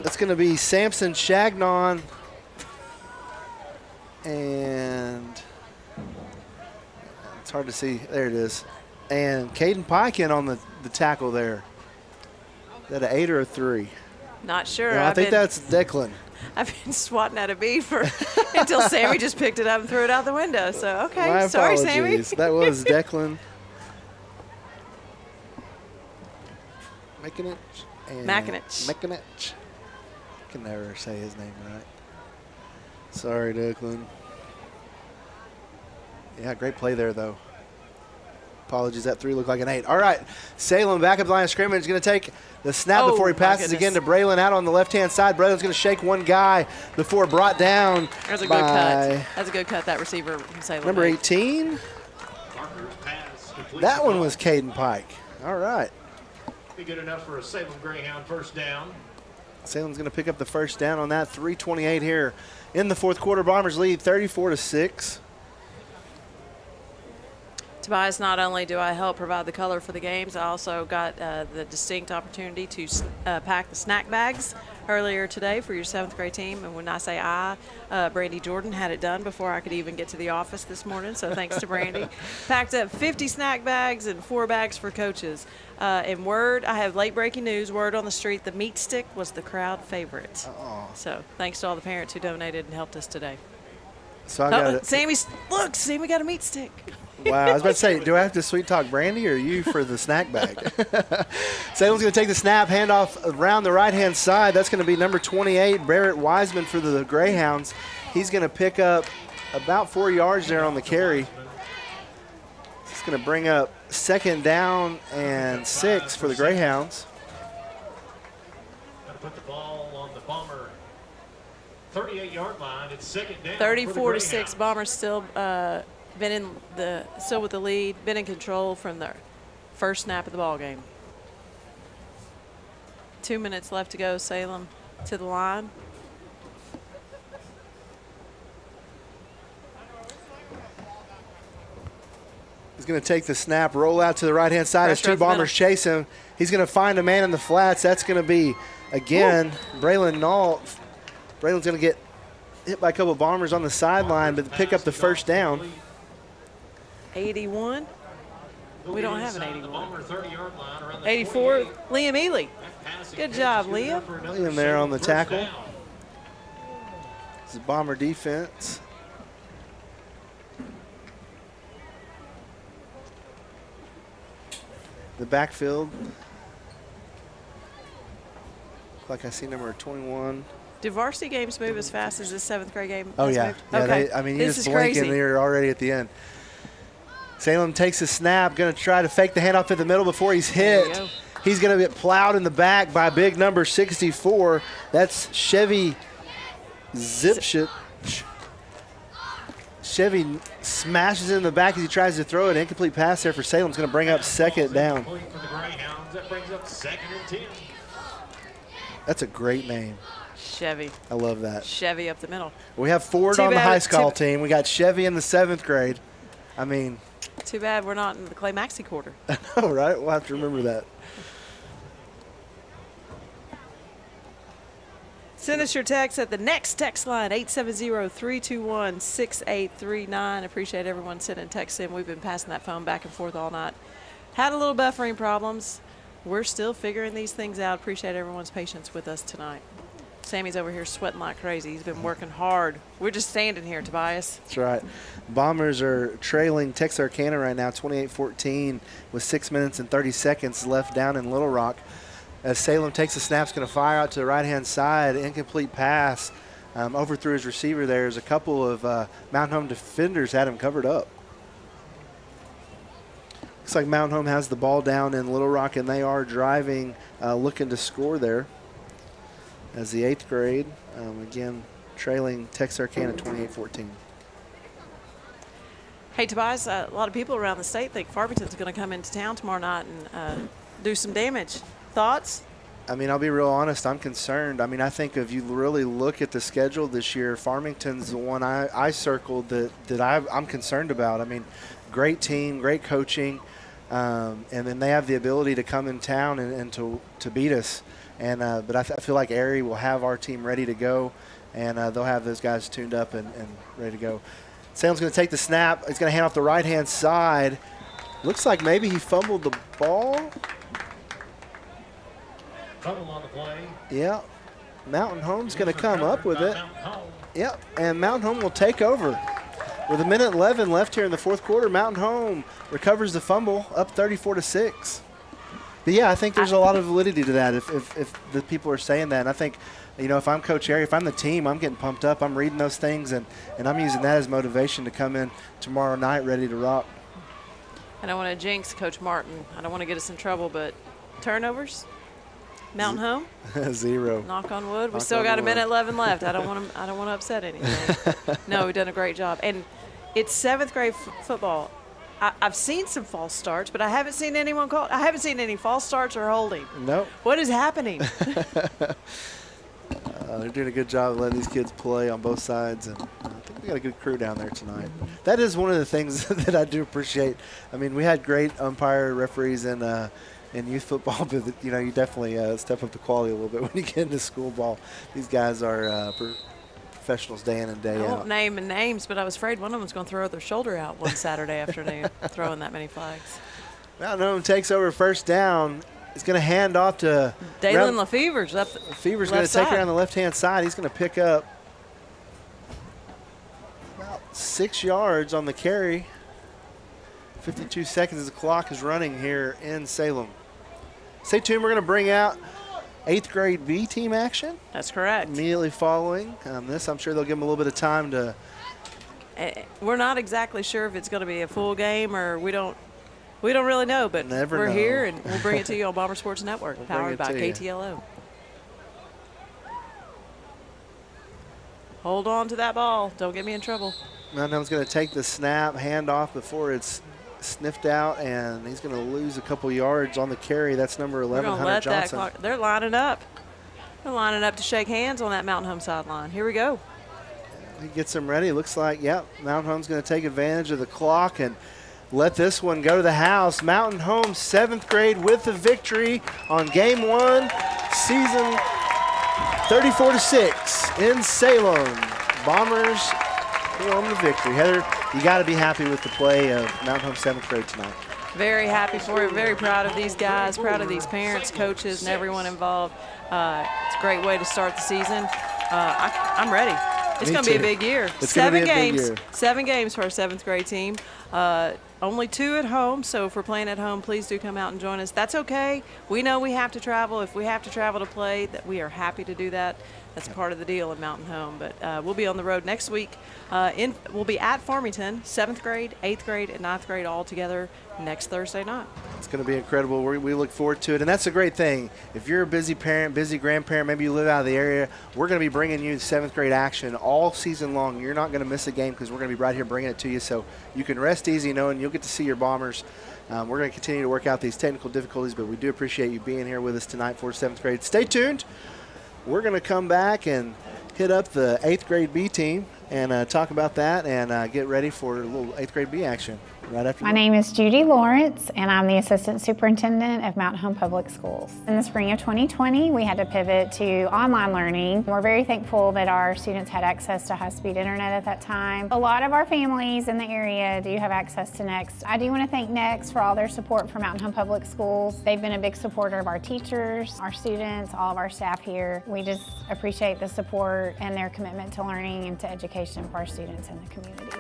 That's going to be Samson Chagnon and it's hard to see. There it is. And Caden Pike in on the tackle there. Is that an 8 or a 3?
Not sure.
No, I think that's Declan.
I've been swatting at a bee until Sammy just picked it up and threw it out the window. So, okay.
My
Sorry,
apologies.
Sammy.
That was Declan.
Makinich.
I can never say his name right. Sorry, Declan. Yeah, great play there, though. Apologies, that 3 looked like an 8. All right, Salem back up the line of scrimmage. Is going to take the snap before he passes again to Braylon out on the left-hand side. Braylon's going to shake one guy before brought down.
That's a good cut. That's a good cut, that receiver from Salem.
Number 18. That one was Caden Pike. All right.
Be good enough for a Salem Greyhound first down.
Salem's going to pick up the first down on that. 3:28 here in the fourth quarter. Bombers lead 34-6.
Tobias, not only do I help provide the color for the games, I also got the distinct opportunity to pack the snack bags earlier today for your 7th grade team. And when I say Brandy Jordan had it done before I could even get to the office this morning, so thanks to Brandy. Packed up 50 snack bags and 4 bags for coaches. In word, I have late breaking news. Word on the street, the meat stick was the crowd favorite. So thanks to all the parents who donated and helped us today.
So I got
Sammy got a meat stick.
Wow, I was about to say, do I have to sweet talk Brandy or you for the snack bag? Salem's going to take the snap, handoff around the right-hand side. That's going to be number 28, Barrett Wiseman for the Greyhounds. He's going to pick up about 4 yards there on the carry. It's going to bring up 2nd down and 6 for the Greyhounds.
Got to put the ball on the Bomber 38-yard line. It's 2nd down.
34-6. Bombers still still with the lead, been in control from the first snap of the ball game. 2 minutes left to go. Salem to the line.
He's going to take the snap, roll out to the right-hand side as 2 Bombers chase him. He's going to find a man in the flats. That's going to be, again, Braylon Nault. Braylon's going to get hit by a couple of Bombers on the sideline, but pick up the first down.
81. We don't have an 81. 84. Liam Ely. Good job, Liam.
Liam there on the tackle. This is Bomber defense. The backfield. Look like I see number 21.
Do varsity games move as fast as this 7th grade game?
Oh, yeah.
Okay.
You just blink and they're already at the end. Salem takes a snap, going to try to fake the handoff in the middle before he's hit. He's going to get plowed in the back by big number 64. That's Chevy Zipshit. Chevy smashes it in the back as he tries to throw it. Incomplete pass there for Salem. It's going to bring up 2nd down.
That brings up 2nd and 10.
That's a great name.
Chevy.
I love that.
Chevy up the middle.
We have Ford on the high school team. We got Chevy in the 7th grade. I mean.
Too bad we're not in the Clay Maxey quarter.
I know, right? We'll have to remember that.
Send us your text at the next text line, 870-321-6839. Appreciate everyone sending texts in. We've been passing that phone back and forth all night. Had a little buffering problems. We're still figuring these things out. Appreciate everyone's patience with us tonight. Sammy's over here sweating like crazy. He's been working hard. We're just standing here, Tobias.
That's right. Bombers are trailing Texarkana right now, 28-14, with 6 minutes and 30 seconds left down in Little Rock. As Salem takes the snap, going to fire out to the right-hand side. Incomplete pass. Overthrew his receiver there. There's a couple of Mountain Home defenders had him covered up. Looks like Mountain Home has the ball down in Little Rock, and they are driving, looking to score there. As the 8th grade, again, trailing Texarkana 28-14.
Hey, Tobias, a lot of people around the state think Farmington's going to come into town tomorrow night and do some damage. Thoughts?
I mean, I'll be real honest. I'm concerned. I mean, I think if you really look at the schedule this year, Farmington's the one I circled that I'm concerned about. I mean, great team, great coaching, and then they have the ability to come in town and to beat us. And but I feel like Erie will have our team ready to go, and they'll have those guys tuned up and ready to go. Salem's going to take the snap. He's going to hand off the right-hand side. Looks like maybe he fumbled the ball.
Fumble on the play.
Yeah. Mountain Home's going to come up with it. Yep, and Mountain Home will take over. With 1:11 left here in the fourth quarter, Mountain Home recovers the fumble, up 34-6. But, yeah, I think there's a lot of validity to that if the people are saying that. And I think, you know, if I'm Coach Erie, if I'm the team, I'm getting pumped up. I'm reading those things, and I'm using that as motivation to come in tomorrow night ready to rock.
I don't want to jinx Coach Martin. I don't want to get us in trouble, but turnovers? Mountain Home?
0.
Knock on wood. We still got 1:11 left. I don't want to upset anything. No, we've done a great job. And it's 7th grade football. I've seen some false starts, but I haven't seen anyone call. I haven't seen any false starts or holding.
Nope.
What is happening?
They're doing a good job of letting these kids play on both sides, and I think we got a good crew down there tonight. That is one of the things that I do appreciate. I mean, we had great umpire referees in youth football, but you know, you definitely step up the quality a little bit when you get into school ball. These guys are professionals day in and day out.
I won't name names, but I was afraid one of them was going to throw their shoulder out one Saturday afternoon throwing that many flags.
Mountain Home takes over first down. He's going to hand off to
Dalen Lefever's up.
Lefever's going to take it on the left-hand side. He's going to pick up about 6 yards on the carry. 52 seconds as the clock is running here in Salem. Stay tuned. We're going to bring out 8th grade B team action.
That's correct.
Immediately following this, I'm sure they'll give them a little bit of time to.
We're not exactly sure if it's going to be a full game or we don't really know, but we're here and we'll bring it to you on Bomber Sports Network, powered by KTLO. Hold on to that ball. Don't get me in trouble.
Mountain Home's going to take the snap, hand off before it's sniffed out, and he's going to lose a couple yards on the carry. That's number 11, Hunter Johnson.
They're lining up. They're lining up to shake hands on that Mountain Home sideline. Here we go.
He gets them ready. Looks like, Mountain Home's going to take advantage of the clock and let this one go to the house. Mountain Home, 7th grade, with the victory on game 1, season 34-6 in Salem. Bombers go home to victory. Heather, you got to be happy with the play of Mountain Home 7th grade tonight.
Very happy for it. Very proud of these guys, proud of these parents, coaches, and everyone involved. It's a great way to start the season. I'm ready. It's going to be a big year.
It's 7 games. Big year.
7 games for our 7th grade team. Only 2 at home, so if we're playing at home, please do come out and join us. That's okay. We know we have to travel. If we have to travel to play, that we are happy to do that. That's part of the deal in Mountain Home. But we'll be on the road next week. We'll be at Farmington, 7th grade, 8th grade, and 9th grade all together next Thursday night.
It's going to be incredible. We look forward to it. And that's a great thing. If you're a busy parent, busy grandparent, maybe you live out of the area, we're going to be bringing you 7th grade action all season long. You're not going to miss a game because we're going to be right here bringing it to you. So you can rest easy knowing you'll get to see your Bombers. We're going to continue to work out these technical difficulties, but we do appreciate you being here with us tonight for 7th grade. Stay tuned. We're going to come back and hit up the 8th grade B team and talk about that and get ready for a little 8th grade B action right after.
My name is Judy Lawrence, and I'm the Assistant Superintendent of Mountain Home Public Schools. In the spring of 2020, we had to pivot to online learning. We're very thankful that our students had access to high-speed internet at that time. A lot of our families in the area do have access to Next. I do want to thank Next for all their support for Mountain Home Public Schools. They've been a big supporter of our teachers, our students, all of our staff here. We just appreciate the support and their commitment to learning and to education for our students in the community.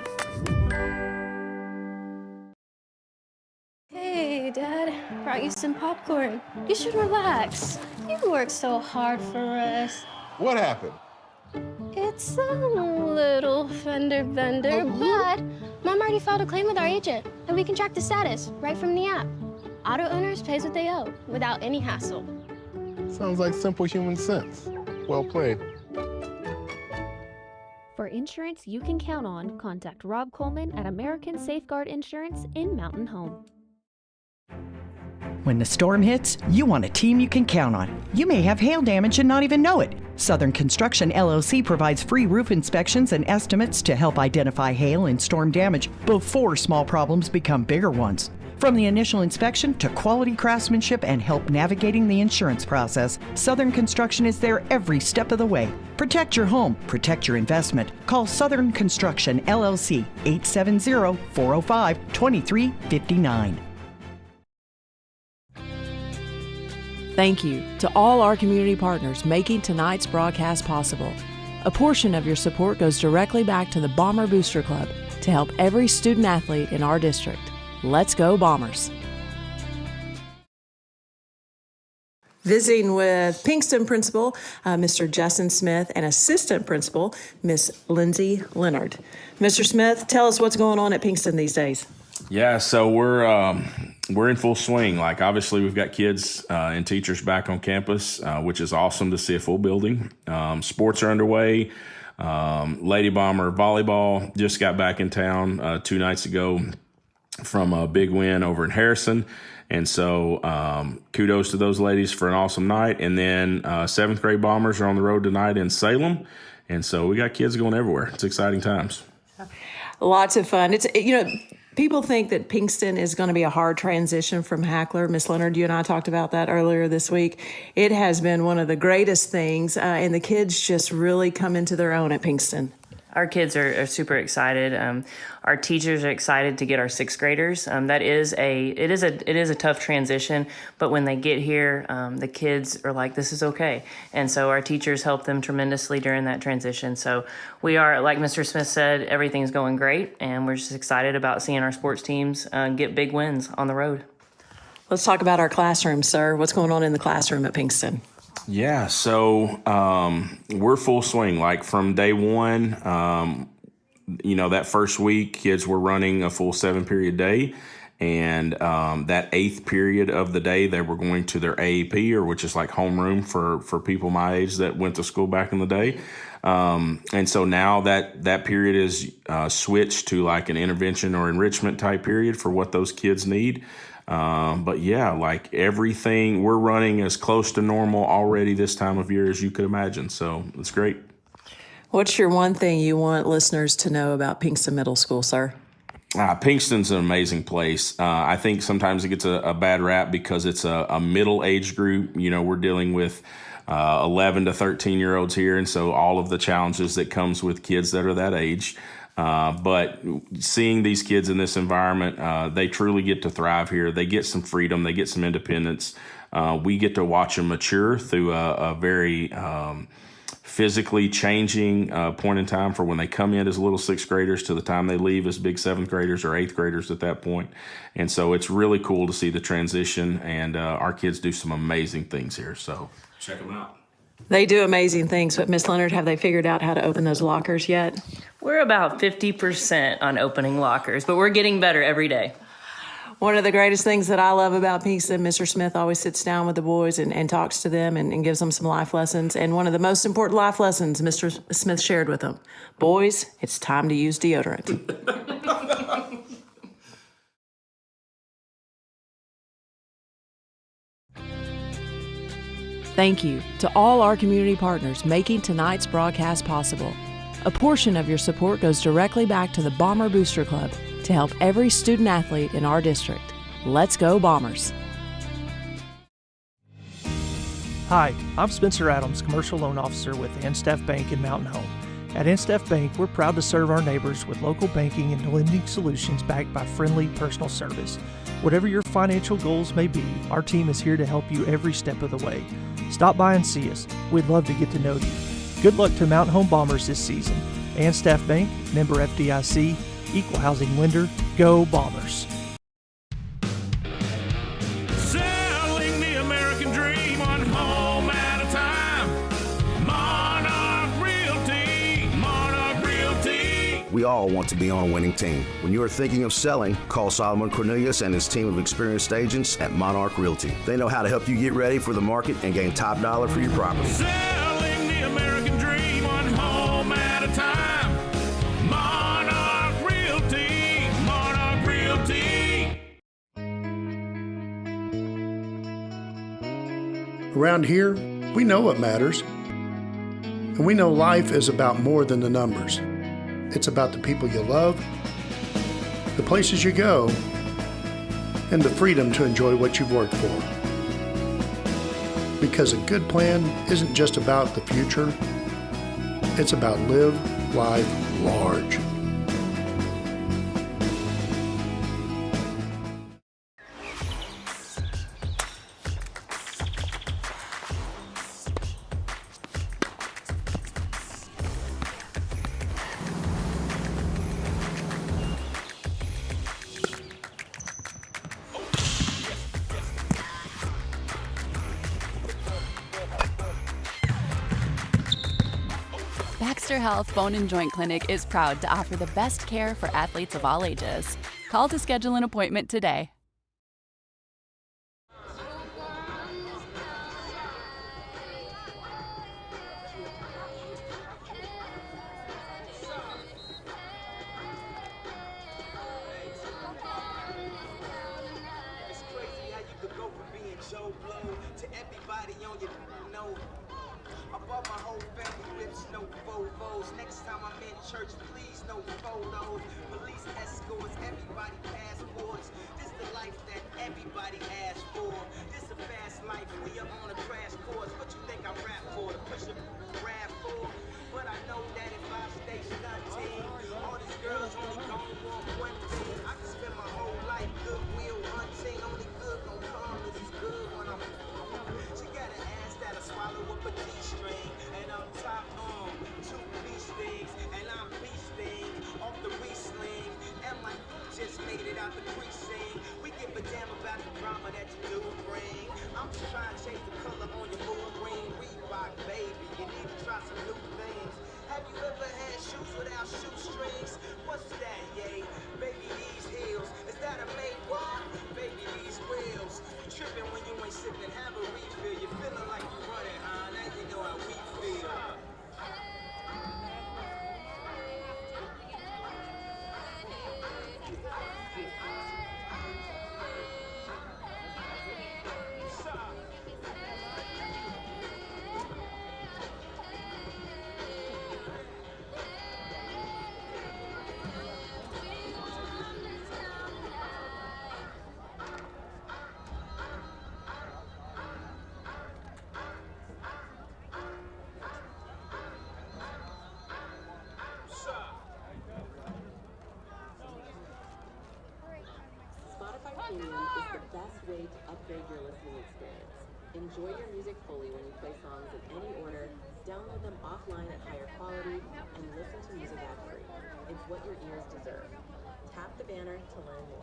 Hey, Dad, brought you some popcorn. You should relax. You worked so hard for us.
What happened?
It's a little fender bender, but Mom already filed a claim with our agent, and we can track the status right from the app. Auto owners pays what they owe without any hassle.
Sounds like simple human sense. Well played.
For insurance you can count on, contact Rob Coleman at American Safeguard Insurance in Mountain Home.
When the storm hits, you want a team you can count on. You may have hail damage and not even know it. Southern Construction LLC provides free roof inspections and estimates to help identify hail and storm damage before small problems become bigger ones. From the initial inspection to quality craftsmanship and help navigating the insurance process, Southern Construction is there every step of the way. Protect your home, protect your investment. Call Southern Construction LLC 870-405-2359.
Thank you to all our community partners making tonight's broadcast possible. A portion of your support goes directly back to the Bomber Booster Club to help every student athlete in our district. Let's go Bombers! Visiting with Pinkston Principal, Mr. Justin Smith, and Assistant Principal, Miss Lindsay Leonard. Mr. Smith, tell us what's going on at Pinkston these days.
Yeah, so we're in full swing. Like, obviously, we've got kids and teachers back on campus, which is awesome to see a full building. Sports are underway. Lady Bomber volleyball just got back in town 2 nights ago from a big win over in Harrison. And so kudos to those ladies for an awesome night. And then 7th grade Bombers are on the road tonight in Salem. And so we got kids going everywhere. It's exciting times.
Lots of fun. It's, people think that Pinkston is going to be a hard transition from Hackler. Miss Leonard, you and I talked about that earlier this week. It has been one of the greatest things, and the kids just really come into their own at Pinkston.
Our kids are super excited. Our teachers are excited to get our 6th graders. It is a tough transition, but when they get here, the kids are like, this is okay. And so our teachers help them tremendously during that transition. So we are, like Mr. Smith said, everything's going great, and we're just excited about seeing our sports teams get big wins on the road.
Let's talk about our classroom, sir. What's going on in the classroom at Pinkston?
Yeah, so we're full swing. Like from day one, that first week, kids were running a full 7-period day. And that 8th period of the day, they were going to their AAP, or which is like homeroom for people my age that went to school back in the day. And so now that period is switched to like an intervention or enrichment type period for what those kids need. But yeah, like everything, we're running as close to normal already this time of year as you could imagine. So it's great.
What's your one thing you want listeners to know about Pinkston Middle School, sir?
Pinkston's an amazing place. I think sometimes it gets a bad rap because it's a middle age group. We're dealing with 11 to 13-year-olds here. And so all of the challenges that comes with kids that are that age. But seeing these kids in this environment, they truly get to thrive here. They get some freedom. They get some independence. We get to watch them mature through a very physically changing point in time for when they come in as little 6th graders to the time they leave as big 7th graders or 8th graders at that point. And so it's really cool to see the transition, and our kids do some amazing things here. So check them out.
They do amazing things, but Miss Leonard, have they figured out how to open those lockers yet?
We're about 50% on opening lockers, but we're getting better every day.
One of the greatest things that I love about Pinkston, Mr. Smith always sits down with the boys and talks to them and gives them some life lessons. And one of the most important life lessons Mr. Smith shared with them, boys, it's time to use deodorant. Thank you to all our community partners making tonight's broadcast possible. A portion of your support goes directly back to the Bomber Booster Club to help every student athlete in our district. Let's go Bombers!
Hi, I'm Spencer Adams, Commercial Loan Officer with NSTAF Bank in Mountain Home. At NSTAF Bank, we're proud to serve our neighbors with local banking and lending solutions backed by friendly personal service. Whatever your financial goals may be, our team is here to help you every step of the way. Stop by and see us. We'd love to get to know you. Good luck to Mountain Home Bombers this season. NSTAF Bank, member FDIC, equal housing lender. Go Bombers!
Selling the American dream one home at a time. Monarch Realty, Monarch Realty.
We all want to be on a winning team. When you are thinking of selling, call Solomon Cornelius and his team of experienced agents at Monarch Realty. They know how to help you get ready for the market and gain top dollar for your property.
Selling the American dream one home at a time. Monarch Realty, Monarch Realty.
Around here, we know what matters. And we know life is about more than the numbers. It's about the people you love, the places you go, and the freedom to enjoy what you've worked for. Because a good plan isn't just about the future, it's about live life large.
Baxter Health Bone and Joint Clinic is proud to offer the best care for athletes of all ages. Call to schedule an appointment today.
Next time I'm in church, please no photos. Police escorts, everybody passports. This the life that everybody asks for. This a fast life, we are on a crash course. What you think I rap for? To push a rap for? But I know that if I stay stunting, all these girls only gon' want one thing. I can spend my whole life goodwill hunting. Only good gon' come is it's good when I'm She got an ass that'll swallow up a G-string. And I'm top two beast things, and I'm beasting off the re-sling. And my just made it out the precinct. We give a damn about the drama that you do bring. I'm just trying to change the color on your mood ring. Reebok, baby, you need to try some new things. Have you ever had shoes without shoestrings? What's that, yay? Baby, these heels. Is that a made what? Baby, these wheels. You tripping when you ain't sipping, have a refill. You feeling like you running, huh? Now you know how we feel.
Premium is the best way to upgrade your listening experience. Enjoy your music fully when you play songs in any order, download them offline at higher quality, and listen to music ad-free. It's what your ears deserve. Tap the banner to learn more.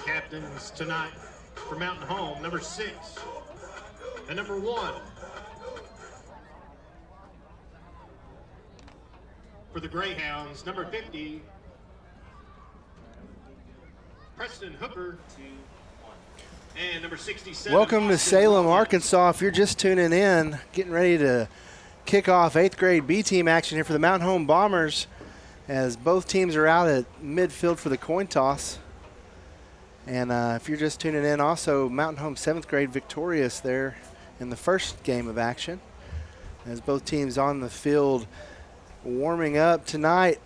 Captains tonight for Mountain Home, number 6 and number 1. For the Greyhounds, number 50, Preston Hooker. And number 67.
Welcome to Salem, Arkansas. If you're just tuning in, getting ready to kick off 8th grade B team action here for the Mountain Home Bombers as both teams are out at midfield for the coin toss. And if you're just tuning in, also Mountain Home 7th grade victorious there in the first game of action as both teams on the field warming up tonight.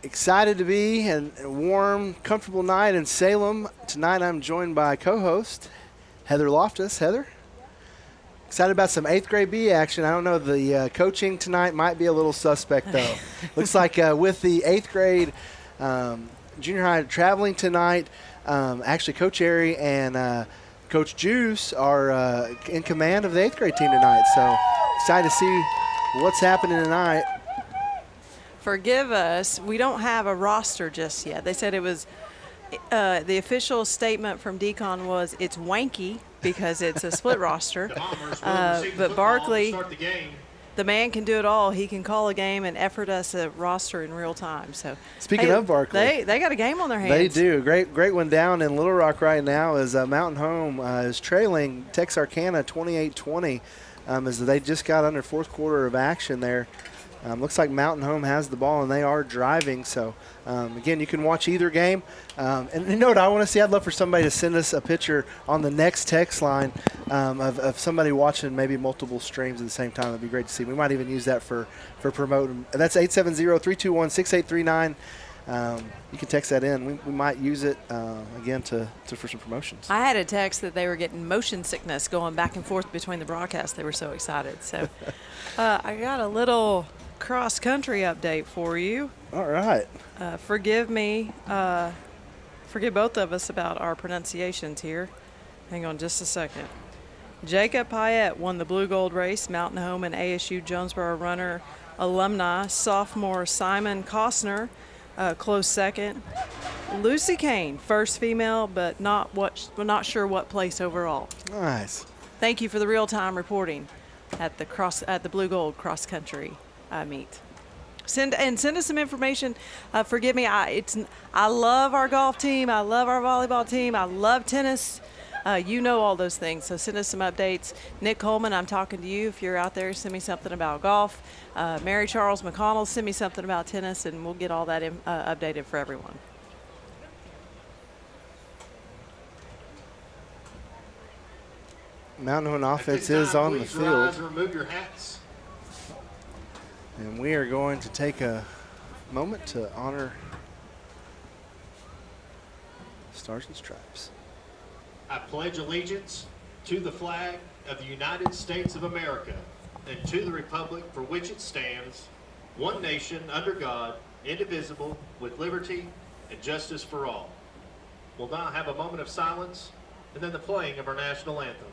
Excited to be a warm, comfortable night in Salem. Tonight I'm joined by co-host Heather Loftus. Heather, excited about some 8th grade B action. I don't know, the coaching tonight might be a little suspect though. Looks like with the 8th grade junior high traveling tonight, actually Coach Airy and Coach Juice are in command of the 8th grade team tonight. So excited to see what's happening tonight.
Forgive us, we don't have a roster just yet. They said it was, the official statement from Decon was it's wanky because it's a split roster. But Barkley, the man can do it all. He can call a game and effort us a roster in real time. So
speaking of Barkley,
they got a game on their hands.
They do. Great one down in Little Rock right now as Mountain Home is trailing Texarkana 28-20 as they just got under fourth quarter of action there. Looks like Mountain Home has the ball, and they are driving. So, again, you can watch either game. And you know what I want to see? I'd love for somebody to send us a picture on the next text line of somebody watching maybe multiple streams at the same time. That'd be great to see. We might even use that for promoting. That's 870-321-6839. You can text that in. We might use it, again, for some promotions.
I had a text that they were getting motion sickness going back and forth between the broadcasts. They were so excited. So I got a little cross-country update for you.
All right.
Forgive me. Forgive both of us about our pronunciations here. Hang on just a second. Jacob Payette won the Blue Gold race. Mountain Home and ASU Jonesboro runner alumni. Sophomore Simon Costner, close second. Lucy Kane, first female, but not sure what place overall.
Nice. Thank
you for the real-time reporting at the Blue Gold cross country meet. Send us some information. Forgive me, I love our golf team. I love our volleyball team. I love tennis. You know all those things, so send us some updates. Nick Coleman, I'm talking to you. If you're out there, send me something about golf. Mary Charles McConnell, send me something about tennis, and we'll get all that updated for everyone.
Mountain Home offense is on the field.
Remove your hats.
And we are going to take a moment to honor Stars and Stripes.
I pledge allegiance to the flag of the United States of America and to the republic for which it stands, one nation under God, indivisible, with liberty and justice for all. We'll now have a moment of silence and then the playing of our national anthem.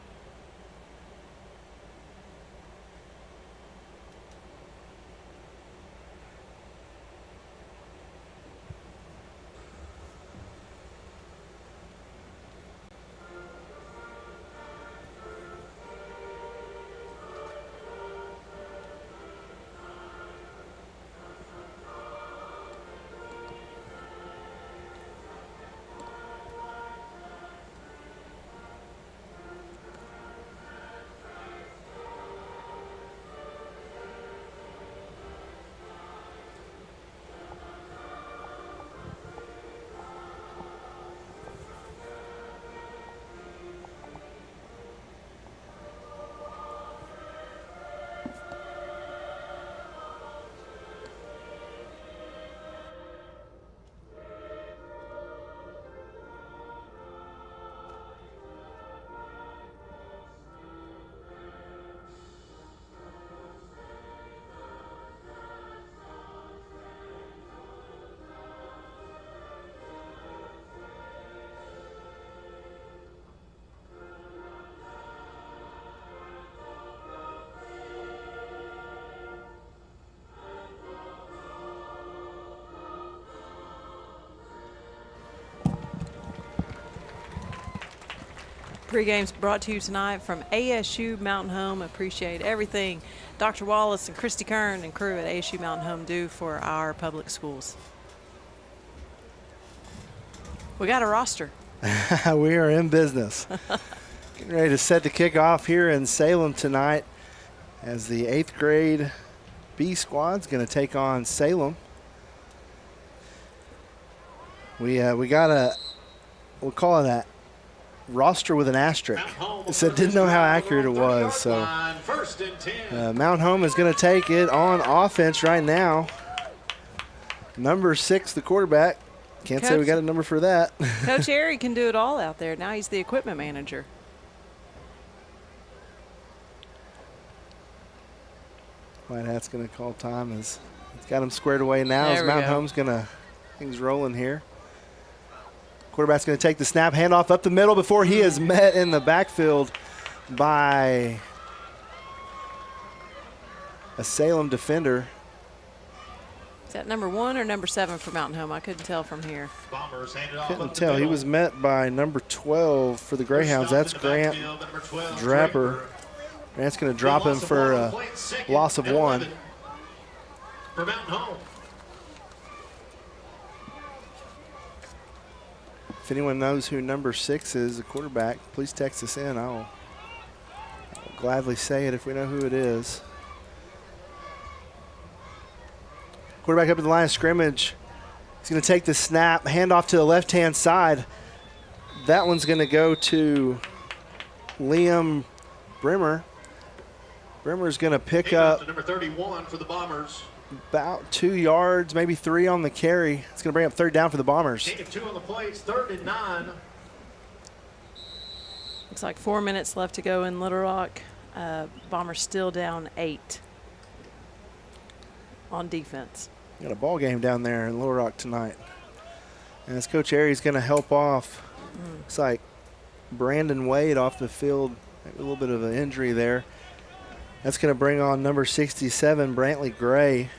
Pre-games brought to you tonight from ASU Mountain Home. Appreciate everything Dr. Wallace and Christy Kern and crew at ASU Mountain Home do for our public schools. We got a roster.
We are in business. Getting ready to set the kickoff here in Salem tonight as the 8th grade B squad's going to take on Salem. We got we'll call it a roster with an asterisk. So didn't know how accurate it was. So Mount Home is going to take it on offense right now. Number 6, the quarterback. Can't say we got a number for that.
Coach Airy can do it all out there. Now he's the equipment manager.
White Hat's going to call time as he's got him squared away now. As Mount Home's going to, things rolling here. Quarterback's going to take the snap, handoff up the middle before he is met in the backfield by a Salem defender.
Is that number 1 or number 7 for Mountain Home? I couldn't tell from here.
Couldn't tell. He was met by number 12 for the Greyhounds. That's Grant Draper. Grant's going to drop him for a loss of 1.
For Mountain Home.
If anyone knows who number 6 is, the quarterback, please text us in. I'll gladly say it if we know who it is. Quarterback up at the line of scrimmage. He's going to take the snap, hand off to the left-hand side. That one's going to go to Liam Brimmer. Brimmer's going to pick up
number 31 for the Bombers.
About 2 yards, maybe 3 on the carry. It's going to bring up 3rd down for the Bombers.
Take 2 on the plates, 3rd and 9.
Looks like 4 minutes left to go in Little Rock. Bombers still down 8 on defense.
Got a ball game down there in Little Rock tonight. And as Coach Airy's going to help off. Looks like Brandon Wade off the field. Maybe a little bit of an injury there. That's going to bring on number 67, Brantley Gray.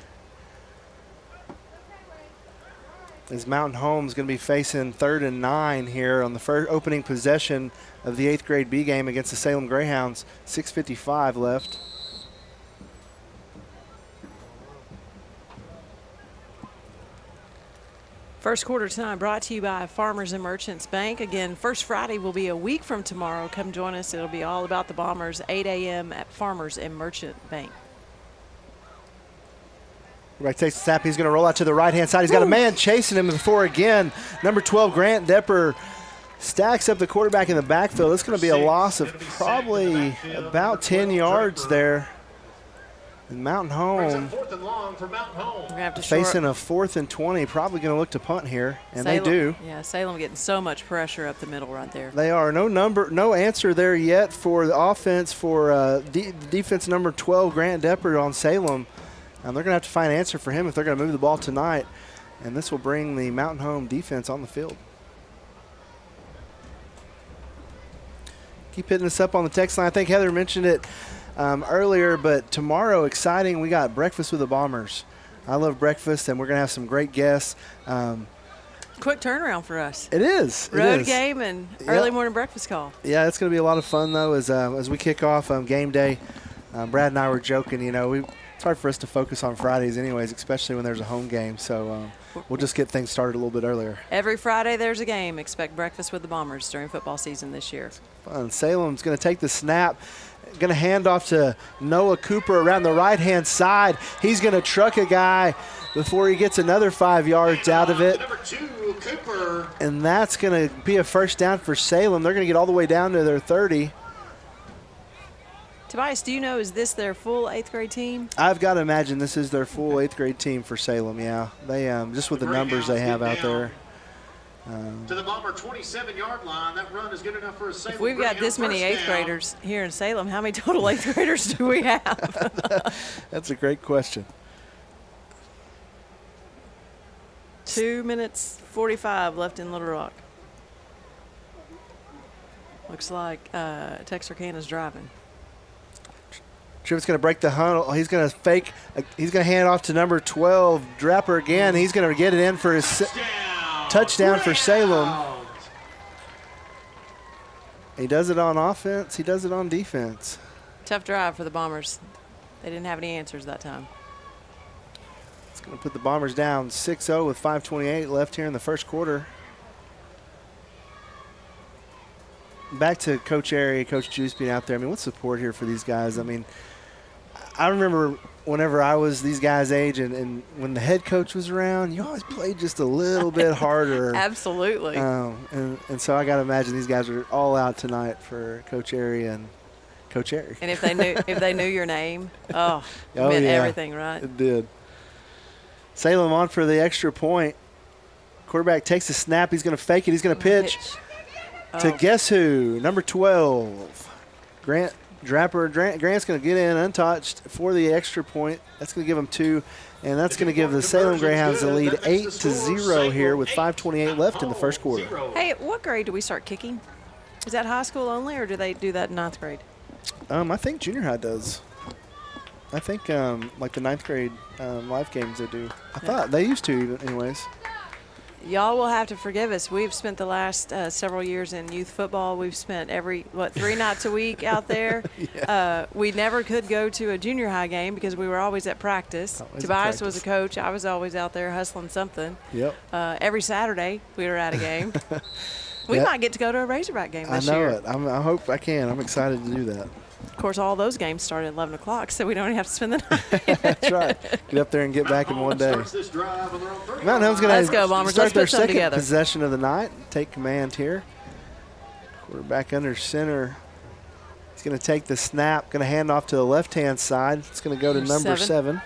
As Mountain Home's going to be facing 3rd and 9 here on the first opening possession of the 8th grade B game against the Salem Greyhounds. 6:55 left.
First quarter time brought to you by Farmers and Merchants Bank. Again, First Friday will be a week from tomorrow. Come join us. It'll be all about the Bombers, 8 a.m. at Farmers and Merchant Bank.
Right, takes the snap. He's going to roll out to the right-hand side. He's got a man chasing him before again. Number 12, Grant Depper, stacks up the quarterback in the backfield. It's going to be a loss of probably about 10 yards there. And Mountain Home facing a 4th and 20, probably going to look to punt here, and
Salem,
they do.
Yeah, Salem getting so much pressure up the middle right there.
They are. No answer there yet for the offense for defense number 12, Grant Depper on Salem. And they're going to have to find an answer for him if they're going to move the ball tonight. And this will bring the Mountain Home defense on the field. Keep hitting us up on the text line. I think Heather mentioned it earlier, but tomorrow, exciting, we got breakfast with the Bombers. I love breakfast, and we're going to have some great guests.
Quick turnaround for us.
It is.
Road game and early morning breakfast call.
Yeah, it's going to be a lot of fun, though, as we kick off game day. Brad and I were joking, it's hard for us to focus on Fridays anyways, especially when there's a home game. So we'll just get things started a little bit earlier.
Every Friday there's a game. Expect breakfast with the Bombers during football season this year.
Fun. Salem's going to take the snap. Going to hand off to Noah Cooper around the right-hand side. He's going to truck a guy before he gets another 5 yards out of it.
Number 2, Cooper.
And that's going to be a first down for Salem. They're going to get all the way down to their 30.
Tobias, do you know, is this their full 8th grade team?
I've got to imagine this is their full 8th grade team for Salem, yeah. They just with the numbers they have out there.
To the Bomber 27-yard line. That run is good enough for a Salem.
If we've got this many 8th graders here in Salem, how many total 8th graders do we have?
That's a great question.
2 minutes 45 left in Little Rock. Looks like Texarkana's driving.
Tripp's going to break the huddle. He's going to fake. He's going to hand off to number 12, Draper again. He's going to get it in for his touchdown for Salem. He does it on offense. He does it on defense.
Tough drive for the Bombers. They didn't have any answers that time.
It's going to put the Bombers down 6-0 with 5:28 left here in the first quarter. back to Coach Airy, Coach Juice being out there. I mean, what's support here for these guys? I mean, I remember whenever I was these guys' age and when the head coach was around, you always played just a little bit harder.
Absolutely.
And so I got to imagine these guys are all out tonight for Coach Airy and Coach Airy.
And if they knew your name, it meant everything, right?
It did. Salem on for the extra point. Quarterback takes the snap. He's going to fake it. He's going to pitch to guess who? Number 12, Grant Draper. Grant's going to get in untouched for the extra point. That's going to give them 2, and that's going to give the Salem Greyhounds the lead 8-0 here with 5:28 left in the first quarter.
Hey, what grade do we start kicking? Is that high school only, or do they do that in 9th grade?
I think junior high does. I think like the 9th grade live games they do. I thought they used to, anyways.
Y'all will have to forgive us. We've spent the last several years in youth football. We've spent 3 nights a week out there. We never could go to a junior high game because we were always at practice. Tobias was a coach. I was always out there hustling something.
Yep.
Every Saturday we were at a game. We might get to go to a Razorback game this
year.
year.
I know it. I hope I can. I'm excited to do that.
Of course, all those games start at 11 o'clock, so we don't even have to spend the night.
That's right. Get up there and get back in one day. Mountain Home's going to start their second possession of the night. Take command here. Quarterback under center. He's going to take the snap. Going to hand off to the left-hand side. It's going to go to number 7.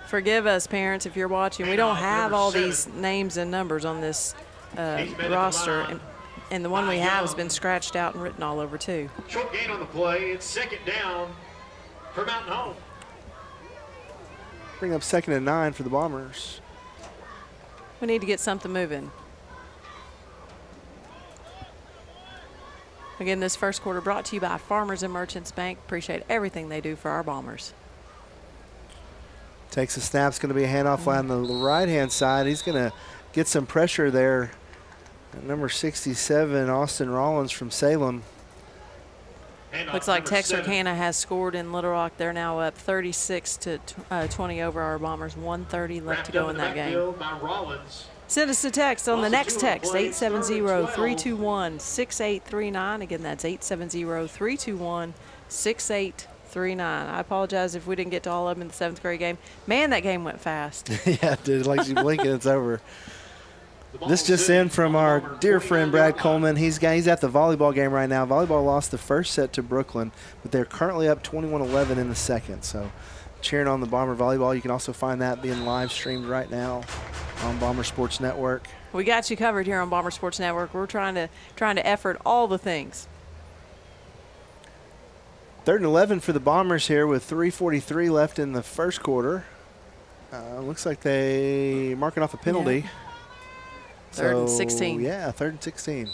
Forgive us, parents, if you're watching. We don't have all these names and numbers on this roster. And the one we have has been scratched out and written all over, too.
Short gain on the play. It's second down for Mountain Home.
Bring up 2nd and 9 for the Bombers.
We need to get something moving. Again, this first quarter brought to you by Farmers and Merchants Bank. Appreciate everything they do for our Bombers.
Takes a snap. It's going to be a handoff on the right-hand side. He's going to get some pressure there. Number 67, Austin Rollins from Salem.
Looks like Texarkana has scored in Little Rock. They're now up 36-20 over our Bombers. 1:30 left to go in that game. Send us a text on the next text, 870-321-6839. Again, that's 870-321-6839. I apologize if we didn't get to all of them in the 7th grade game. Man, that game went fast.
Yeah, it did. Like you blink and it's over. This just in from our dear friend Brad Coleman. He's at the volleyball game right now. Volleyball lost the first set to Brooklyn, but they're currently up 21-11 in the second. So cheering on the Bomber volleyball. You can also find that being live streamed right now on Bomber Sports Network.
We got you covered here on Bomber Sports Network. We're trying to effort all the things.
3rd and 11 for the Bombers here with 3:43 left in the first quarter. Looks like they marking off a penalty.
Yeah. 3rd and 16.
Yeah, 3rd and 16.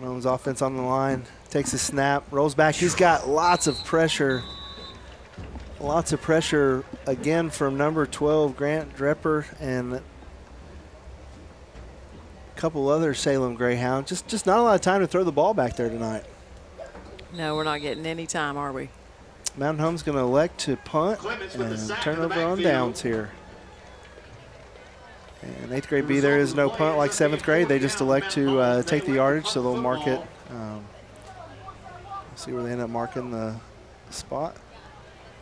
Mountain's offense on the line. Takes a snap, rolls back. He's got lots of pressure. Lots of pressure again from number 12, Grant Draper, and a couple other Salem Greyhounds. Just not a lot of time to throw the ball back there tonight.
No, we're not getting any time, are we?
Mountain Home's going to elect to punt and turn over on downs here. And 8th grade B, there is no punt like 7th grade. They just elect to take the yardage, so they'll mark it. See where they end up marking the spot.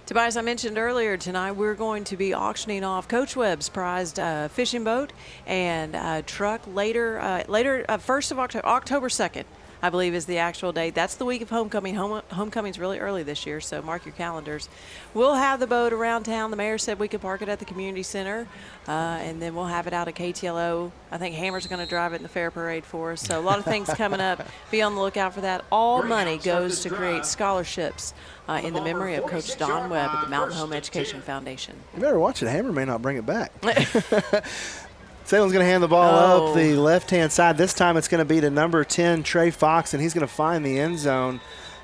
Tobias, I mentioned earlier tonight we're going to be auctioning off Coach Webb's prized fishing boat and truck later, 1st of October 2nd. I believe is the actual date. That's the week of homecoming. Homecoming's really early this year, so mark your calendars. We'll have the boat around town. The mayor said we could park it at the community center, and then we'll have it out at KTLO. I think Hammer's going to drive it in the fair parade for us. So a lot of things coming up. Be on the lookout for that. All money goes to create scholarships in the memory of Coach Don Webb at the Mountain Home Education Foundation.
You better watch it. Hammer may not bring it back. Salem's going to hand the ball up the left-hand side. This time it's going to be to number 10, Trey Fox, and he's going to find the end zone.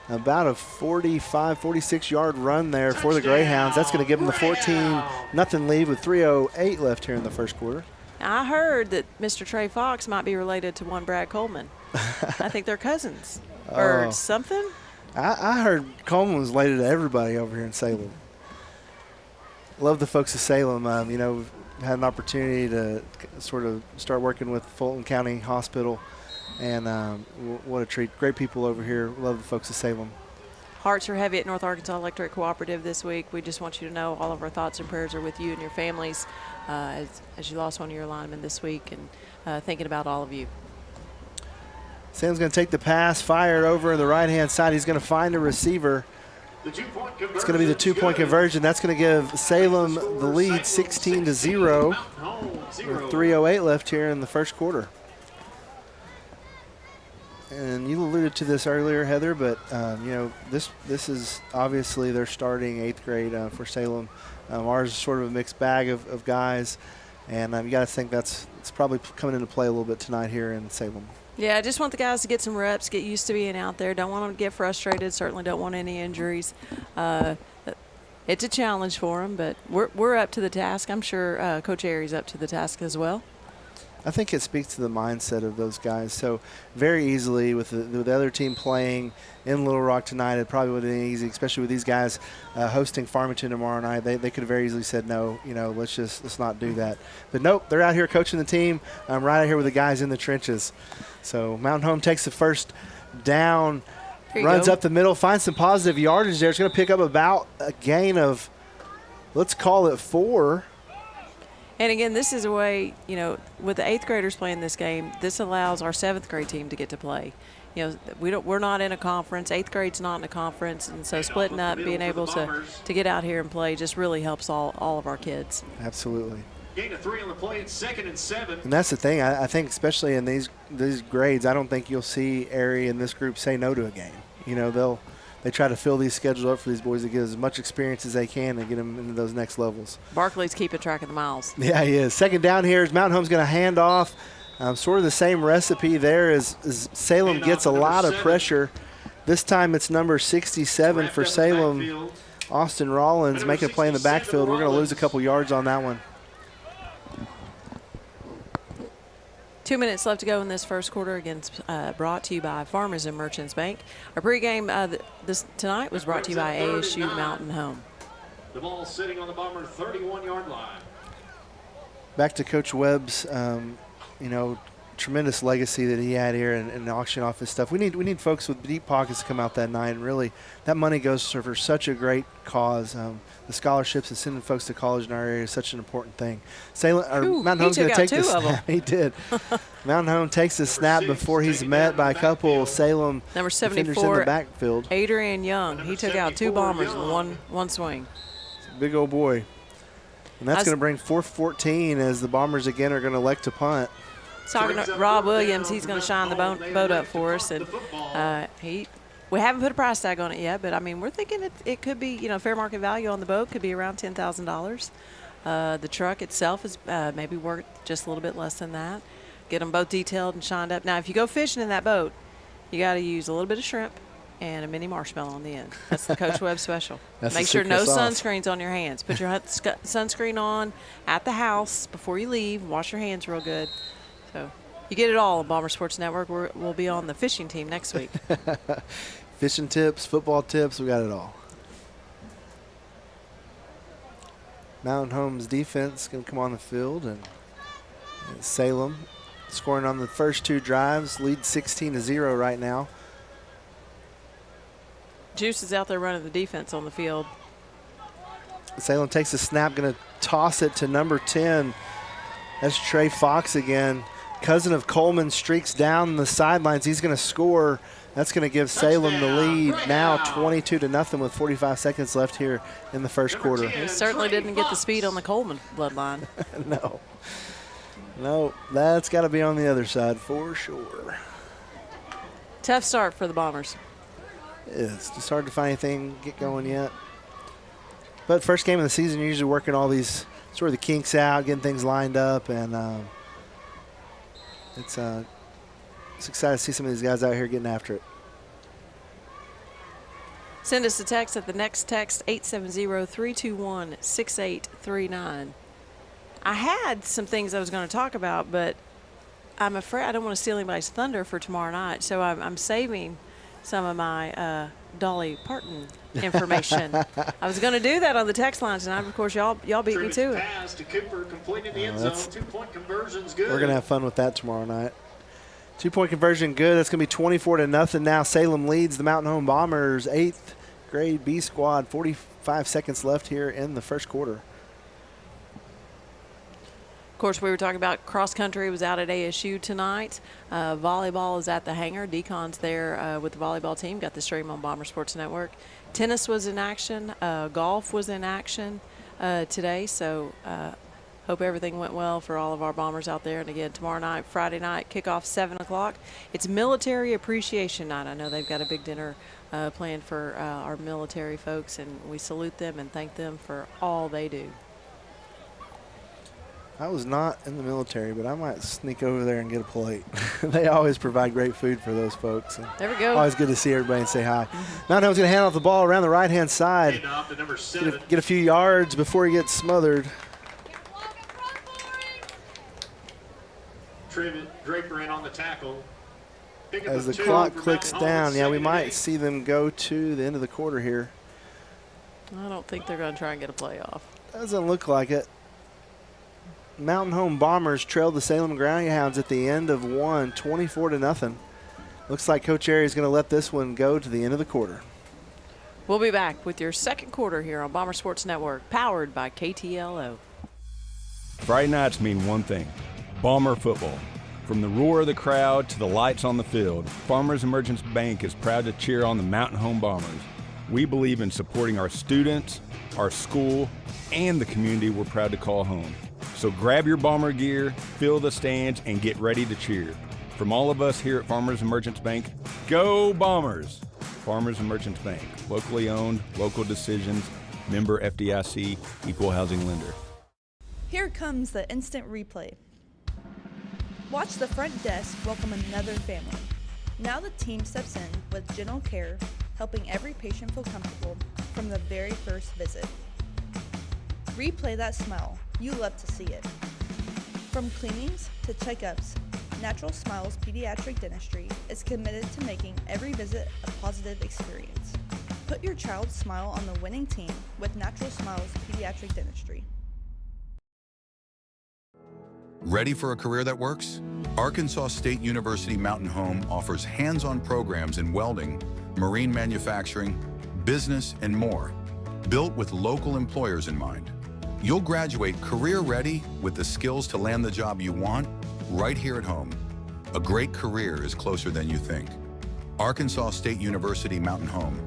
About a 45, 46-yard run there for the Greyhounds. That's going to give them the 14-0 lead with 3:08 left here in the first quarter.
I heard that Mr. Trey Fox might be related to one Brad Coleman. I think they're cousins or something.
I heard Coleman was related to everybody over here in Salem. Love the folks of Salem. had an opportunity to sort of start working with Fulton County Hospital, and what a treat. Great people over here. Love the folks of Salem.
Hearts are heavy at North Arkansas Electric Cooperative this week. We just want you to know all of our thoughts and prayers are with you and your families as you lost one of your linemen this week, and thinking about all of you.
Sam's going to take the pass, fire it over on the right-hand side. He's going to find a receiver. It's going to be the two-point conversion. That's going to give Salem the lead 16-0. With 3:08 left here in the first quarter. And you alluded to this earlier, Heather, but this is obviously they're starting 8th grade for Salem. Ours is sort of a mixed bag of guys, and you got to think it's probably coming into play a little bit tonight here in Salem.
Yeah, I just want the guys to get some reps, get used to being out there. Don't want them to get frustrated. Certainly don't want any injuries. It's a challenge for them, but we're up to the task. I'm sure Coach Airy's up to the task as well.
I think it speaks to the mindset of those guys. So very easily with the other team playing in Little Rock tonight, it probably would have been easy, especially with these guys hosting Farmington tomorrow night. They could have very easily said, no, let's not do that. But nope, they're out here coaching the team. I'm right out here with the guys in the trenches. So Mountain Home takes the first down, runs up the middle, finds some positive yardage there. It's going to pick up about a gain of, let's call it 4.
And again, this is a way, with the 8th graders playing this game, this allows our 7th grade team to get to play. We're not in a conference. 8th grade's not in a conference, and so splitting up, being able to get out here and play just really helps all of our kids.
Absolutely.
Gain of 3 on the play. It's 2nd and 7.
And that's the thing. I think especially in these grades, I don't think you'll see Airy and this group say no to a game. They try to fill these schedules up for these boys to get as much experience as they can and get them into those next levels.
Barkley's keeping track of the miles.
Yeah, he is. Second down here is Mountain Home's going to hand off. Sort of the same recipe there as Salem gets a lot of pressure. This time it's number 67 for Salem. Austin Rollins making a play in the backfield. We're going to lose a couple yards on that one.
2 minutes left to go in this first quarter. Again, brought to you by Farmers and Merchants Bank. Our pregame tonight was brought to you by ASU Mountain Home.
The ball sitting on the Bomber 31-yard line.
Back to Coach Webb's, tremendous legacy that he had here and auction off his stuff. We need folks with deep pockets to come out that night, and really that money goes for such a great cause. The scholarships and sending folks to college in our area is such an important thing. Mountain Home's going to take this snap. He did. Mountain Home takes the snap before he's met by a couple Salem
number
defenders
74
in the backfield.
Adrian Young. He took out 2 bombers in one swing.
Big old boy. And that's going to bring 4-14 as the Bombers again are going to elect to punt.
Talking to Rob Williams, he's going to shine the boat up for us, and we haven't put a price tag on it yet, but I mean we're thinking it could be fair market value on the boat could be around $10,000. The truck itself is maybe worth just a little bit less than that. Get them both detailed and shined up. Now, if you go fishing in that boat, you got to use a little bit of shrimp and a mini marshmallow on the end. That's the Coach Webb special. Make sure no sunscreen's on your hands. Put your sunscreen on at the house before you leave. Wash your hands real good. So you get it all on Bomber Sports Network. We'll be on the fishing team next week.
Fishing tips, football tips, we got it all. Mountain Home's defense going to come on the field, and Salem scoring on the first 2 drives, lead 16-0 right now.
Juice is out there running the defense on the field.
Salem takes the snap, going to toss it to number 10. That's Trey Fox again. Cousin of Coleman streaks down the sidelines. He's going to score. That's going to give Salem the lead now 22-0 with 45 seconds left here in the first quarter.
He certainly didn't get the speed on the Coleman bloodline.
No, that's got to be on the other side for sure.
Tough start for the Bombers.
It is. It's hard to find anything get going yet. But first game of the season, you're usually working all these sort of the kinks out, getting things lined up, and it's exciting to see some of these guys out here getting after it.
Send us a text at the next text, 870-321-6839. I had some things I was going to talk about, but I'm afraid I don't want to steal anybody's thunder for tomorrow night, so I'm saving some of my Dolly Parton information. I was going to do that on the text line tonight. Of course, y'all beat me to it.
Pass to Cooper, completing the end zone. 2-point conversion's good.
We're going to have fun with that tomorrow night. 2-point conversion good. That's going to be 24-0 now. Salem leads the Mountain Home Bombers, 8th grade B squad. 45 seconds left here in the first quarter.
Of course, we were talking about cross country was out at ASU tonight. Volleyball is at the hangar. Deacon's there with the volleyball team. Got the stream on Bomber Sports Network. Tennis was in action. Golf was in action today. So hope everything went well for all of our Bombers out there. And again, tomorrow night, Friday night, kickoff 7 o'clock. It's Military Appreciation Night. I know they've got a big dinner planned for our military folks, and we salute them and thank them for all they do.
I was not in the military, but I might sneak over there and get a plate. They always provide great food for those folks. And
there we go.
Always good to see everybody and say hi. Mountain Home's going to hand off the ball around the right-hand side.
Off to number 7.
Get a few yards before he gets smothered.
Draper in on the tackle.
As the clock clicks down, yeah, we might see them go to the end of the quarter here.
I don't think they're going to try and get a playoff.
Doesn't look like it. Mountain Home Bombers trailed the Salem Greyhounds at the end of one, 24-0. Looks like Coach Airy is going to let this one go to the end of the quarter.
We'll be back with your second quarter here on Bomber Sports Network, powered by KTLO.
Friday nights mean one thing: Bomber football. From the roar of the crowd to the lights on the field, Farmers Emergence Bank is proud to cheer on the Mountain Home Bombers. We believe in supporting our students, our school, and the community we're proud to call home. So grab your Bomber gear, fill the stands, and get ready to cheer. From all of us here at Farmers Emergence Bank, go Bombers! Farmers Emergence Bank, locally owned, local decisions, member FDIC, equal housing lender.
Here comes the instant replay. Watch the front desk welcome another family. Now the team steps in with gentle care, helping every patient feel comfortable from the very first visit. Replay that smile. You love to see it. From cleanings to checkups, Natural Smiles Pediatric Dentistry is committed to making every visit a positive experience. Put your child's smile on the winning team with Natural Smiles Pediatric Dentistry.
Ready for a career that works? Arkansas State University Mountain Home offers hands-on programs in welding, marine manufacturing, business, and more, built with local employers in mind. You'll graduate career-ready with the skills to land the job you want right here at home. A great career is closer than you think. Arkansas State University Mountain Home.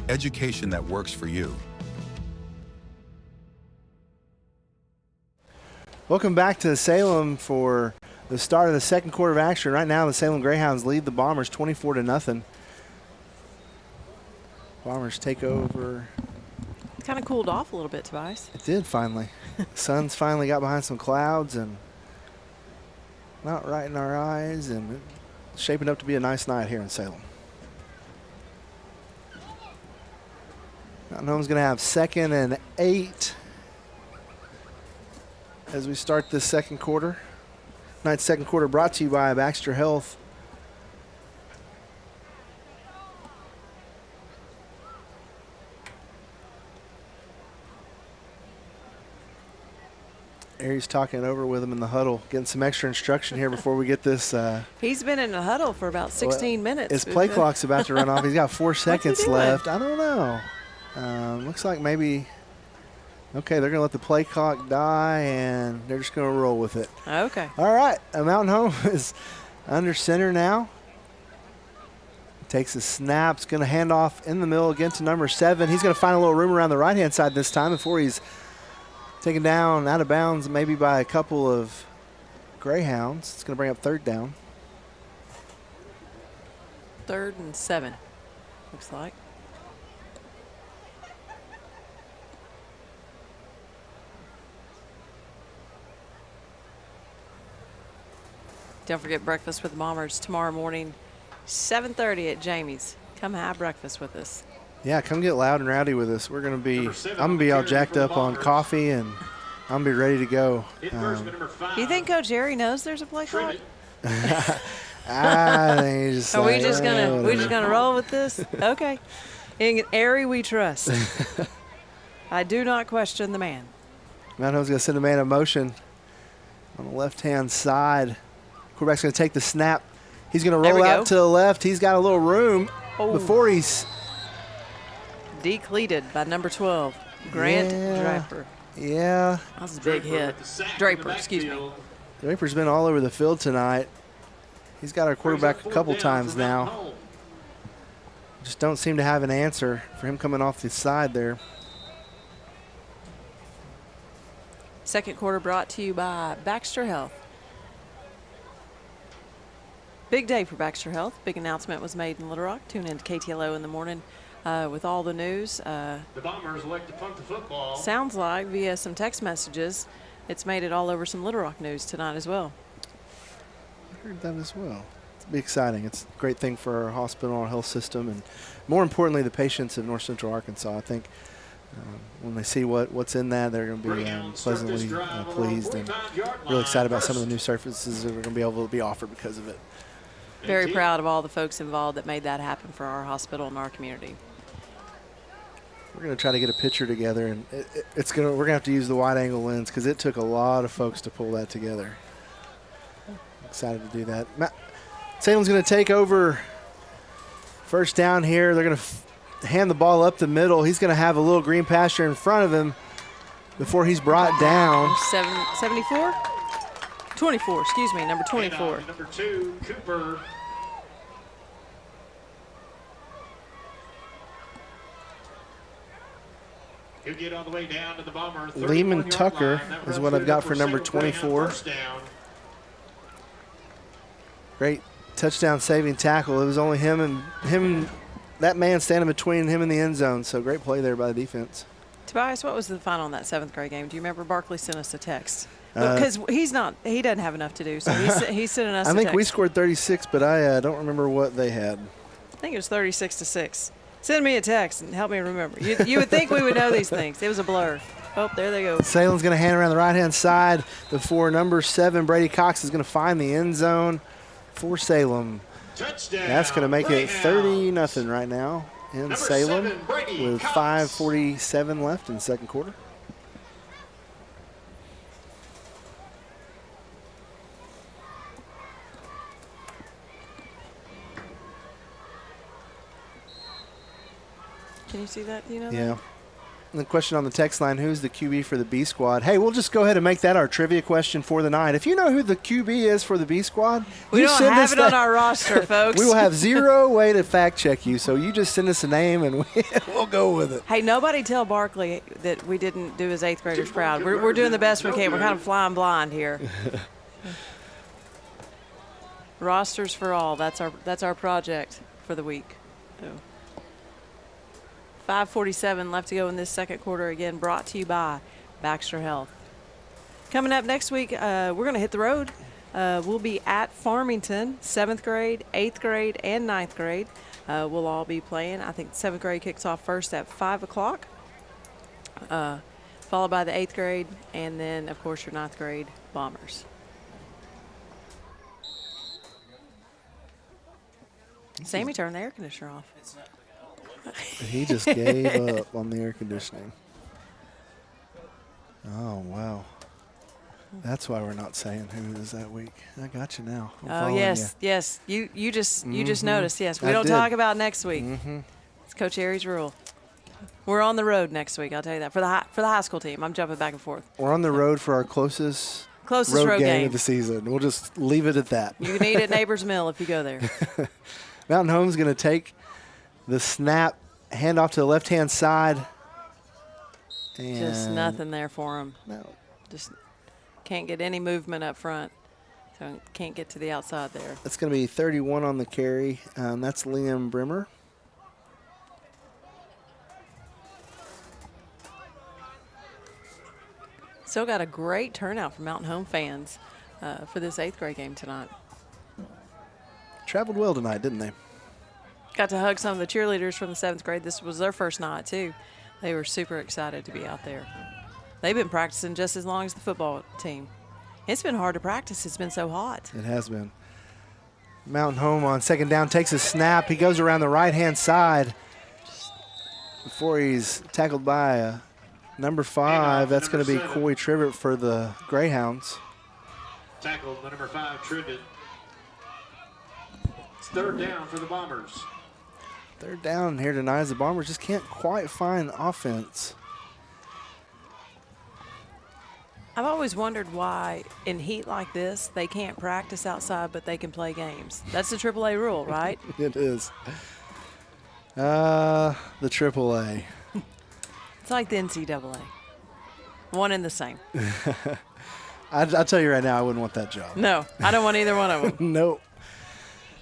Education that works for you.
Welcome back to Salem for the start of the second quarter of action. Right now, the Salem Greyhounds lead the Bombers 24-0. Bombers take over.
It kind of cooled off a little bit, Tobias.
It did finally. Sun's finally got behind some clouds and not right in our eyes, and it's shaping up to be a nice night here in Salem. Mountain Home's going to have 2nd and 8 as we start this second quarter. Tonight's second quarter brought to you by Baxter Health. Aries talking over with him in the huddle, getting some extra instruction here before we get this.
He's been in the huddle for about 16 minutes.
His play clock's about to run off. He's got 4 seconds left. I don't know. Looks like maybe, okay, they're going to let the play clock die, and they're just going to roll with it.
Okay.
All right, Mountain Home is under center now. Takes a snap. It's going to hand off in the middle again to number 7. He's going to find a little room around the right-hand side this time before he's taken down out of bounds maybe by a couple of Greyhounds. It's going to bring up 3rd down.
3rd and 7, looks like. Don't forget breakfast with the Bombers tomorrow morning, 7:30 at Jamie's. Come have breakfast with us.
Yeah, come get loud and rowdy with us. We're going to be, I'm going to be all jacked up on coffee, and I'm going to be ready to go.
You think Coach Jerry knows there's a play clock?
I think he's just
Are
like,
we just gonna roll with this? Okay. In Airy we trust. I do not question the man.
Mount Home's going to send a man in motion on the left-hand side. Quarterback's going to take the snap. He's going to roll out to the left. He's got a little room before he's
decleated by number 12, Grant Draper.
Yeah.
That was a big hit. Draper, excuse me.
Draper's been all over the field tonight. He's got our quarterback a couple times now. Just don't seem to have an answer for him coming off the side there.
Second quarter brought to you by Baxter Health. Big day for Baxter Health. Big announcement was made in Little Rock. Tune in to KTLO in the morning with all the news.
The Bombers elect to punt the football.
Sounds like via some text messages, it's made it all over some Little Rock news tonight as well.
I heard that as well. It's be exciting. It's a great thing for our hospital, our health system, and more importantly, the patients of North Central Arkansas. I think when they see what's in that, they're going to be pleasantly pleased and really excited about some of the new services that are going to be able to be offered because of it.
Very proud of all the folks involved that made that happen for our hospital and our community.
We're going to try to get a picture together, and we're going to have to use the wide-angle lens because it took a lot of folks to pull that together. Excited to do that. Salem's going to take over first down here. They're going to hand the ball up the middle. He's going to have a little green pasture in front of him before he's brought down.
74? 24, excuse me, number 24.
Number 2, Cooper. He'll get all the way down to the Bomber.
Lehman Tucker is what I've got for number 24. Great touchdown saving tackle. It was only him and that man standing between him and the end zone. So great play there by the defense.
Tobias, what was the final on that 7th grade game? Do you remember? Barkley sent us a text. Because he doesn't have enough to do, so he's sending us a text.
I think we scored 36, but I don't remember what they had.
I think it was 36-6. Send me a text and help me remember. You would think we would know these things. It was a blur. Oh, there they go.
Salem's going to hand around the right-hand side before number 7, Brady Cox, is going to find the end zone for Salem.
Touchdown.
That's going to make it 30-0 right now in
Number
Salem
7, Brady
with
Cox.
5:47 left in the second quarter.
Can you see that? Do you know
Yeah.
that?
And the question on the text line, who's the QB for the B squad? Hey, we'll just go ahead and make that our trivia question for the night. If you know who the QB is for the B squad,
We
you
don't
send
have
us
it on our roster, folks.
We will have zero way to fact check you, so you just send us a name and we'll go with it.
Hey, nobody tell Barkley that we didn't do his 8th graders proud. We're doing the best we can. We're kind of flying blind here. Rosters for all. That's our project for the week. So. 5:47 left to go in this second quarter. Again, brought to you by Baxter Health. Coming up next week, we're going to hit the road. We'll be at Farmington, 7th grade, 8th grade, and 9th grade. We'll all be playing. I think 7th grade kicks off first at 5 o'clock, followed by the 8th grade, and then, of course, your 9th grade Bombers. Sammy turned the air conditioner off.
He just gave up on the air conditioning. Oh, wow. That's why we're not saying who it is that week. I got you now.
Oh, yes,
you.
yes. You just noticed. Yes, we don't talk about next week. It's Coach Aries' rule. We're on the road next week. I'll tell you that for the high school team. I'm jumping back and forth.
We're on the road for our closest
road
game of the season. We'll just leave it at that.
You can eat at Neighbor's Mill if you go there.
Mountain Home's going to take the snap, hand off to the left-hand side. And
just nothing there for him.
No.
Just can't get any movement up front. So can't get to the outside there.
That's going to be 31 on the carry. That's Liam Brimmer.
Still got a great turnout from Mountain Home fans for this 8th grade game tonight.
Traveled well tonight, didn't they?
Got to hug some of the cheerleaders from the 7th grade. This was their first night, too. They were super excited to be out there. They've been practicing just as long as the football team. It's been hard to practice. It's been so hot.
It has been. Mountain Home on second down takes a snap. He goes around the right-hand side. before he's tackled by number 5. That's going to be Coy Trivett for the Greyhounds.
Tackled by number 5, Trivett. It's 3rd down for the Bombers.
3rd down here tonight as the Bombers just can't quite find offense.
I've always wondered why in heat like this they can't practice outside but they can play games. That's the AAA rule, right?
It is. The AAA.
It's like the NCAA. One and the same.
I'll tell you right now, I wouldn't want that job.
No, I don't want either one of them.
Nope.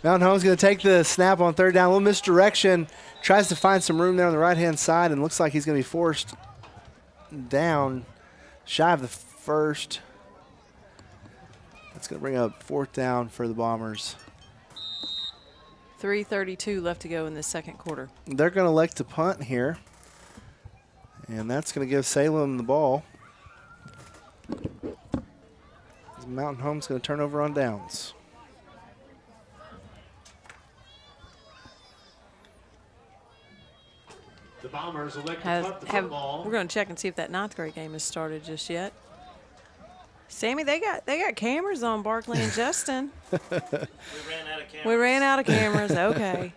Mountain Home's going to take the snap on 3rd down. A little misdirection. Tries to find some room there on the right-hand side and looks like he's going to be forced down shy of the 1st. That's going to bring up 4th down for the Bombers.
3:32 left to go in the 2nd quarter.
They're going to elect to punt here. And that's going to give Salem the ball. Mountain Home's going to turn over on downs.
The Bombers elect to punt the football.
We're going to check and see if that 9th grade game has started just yet. Sammy, they got cameras on Barkley and Justin.
We ran out of cameras.
We ran out of cameras. Okay.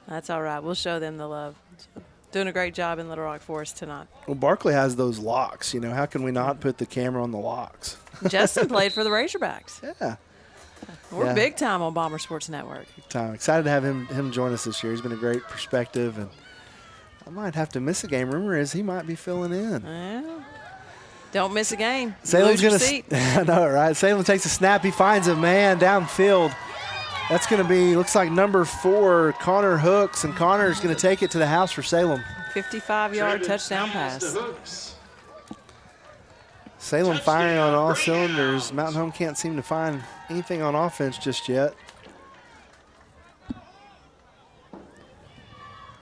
That's all right. We'll show them the love. Doing a great job in Little Rock for us tonight.
Well, Barkley has those locks. You know, how can we not put the camera on the locks?
Justin played for the Razorbacks.
Yeah.
We're big time on Bomber Sports Network.
Big time. Excited to have him join us this year. He's been a great perspective, and I might have to miss a game. Rumor is he might be filling in.
Well, don't miss a game.
Salem's
going
to – I know, right? Salem takes a snap. He finds a man downfield. That's going to be, looks like number 4, Connor Hooks, and Connor's going to take it to the house for Salem.
55-yard touchdown pass.
Salem firing on all cylinders. Mountain Home can't seem to find anything on offense just yet.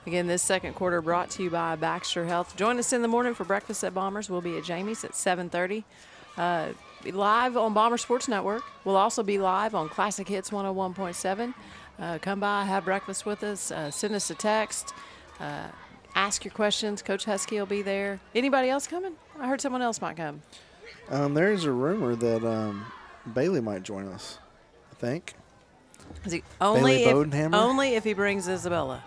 Again, this 2nd quarter brought to you by Baxter Health. Join us in the morning for breakfast at Bombers. We'll be at Jamie's at 7:30. Live on Bomber Sports Network. We'll also be live on Classic Hits 101.7. Come by, have breakfast with us, send us a text, ask your questions. Coach Husky will be there. Anybody else coming? I heard someone else might come.
There's a rumor that Bailey might join us, I think.
Is he
Bailey Bodenhammer?
only if he brings Isabella.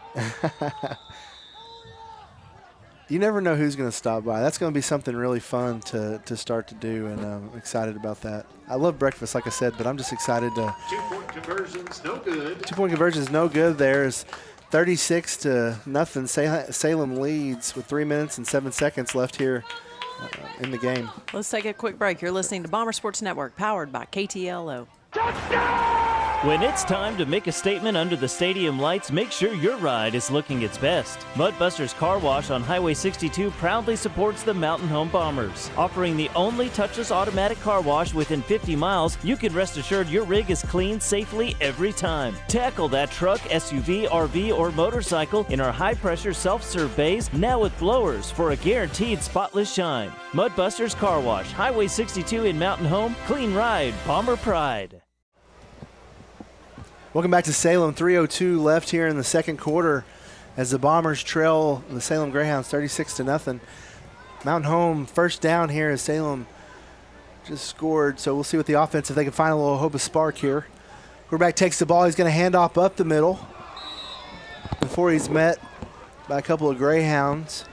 You never know who's going to stop by. That's going to be something really fun to start to do, and I'm excited about that. I love breakfast, like I said, but I'm just excited to.
2-point conversion's no good.
2-point conversion's no good. There's 36-0. Salem leads with 3 minutes and 7 seconds left here in the game.
Let's take a quick break. You're listening to Bomber Sports Network, powered by KTLO.
When it's time to make a statement under the stadium lights, make sure your ride is looking its best. Mudbusters Car Wash on Highway 62 proudly supports the Mountain Home Bombers. Offering the only touchless automatic car wash within 50 miles, you can rest assured your rig is cleaned safely every time. Tackle that truck, SUV, RV, or motorcycle in our high-pressure self-serve bays, now with blowers for a guaranteed spotless shine. Mudbusters Car Wash, Highway 62 in Mountain Home. Clean ride, Bomber pride.
Welcome back to Salem. 3:02 left here in the 2nd quarter as the Bombers trail the Salem Greyhounds 36-0. Mountain Home first down here as Salem just scored. So we'll see what the offense, if they can find a little hope of spark here. Quarterback takes the ball. He's going to hand off up the middle before he's met by a couple of Greyhounds.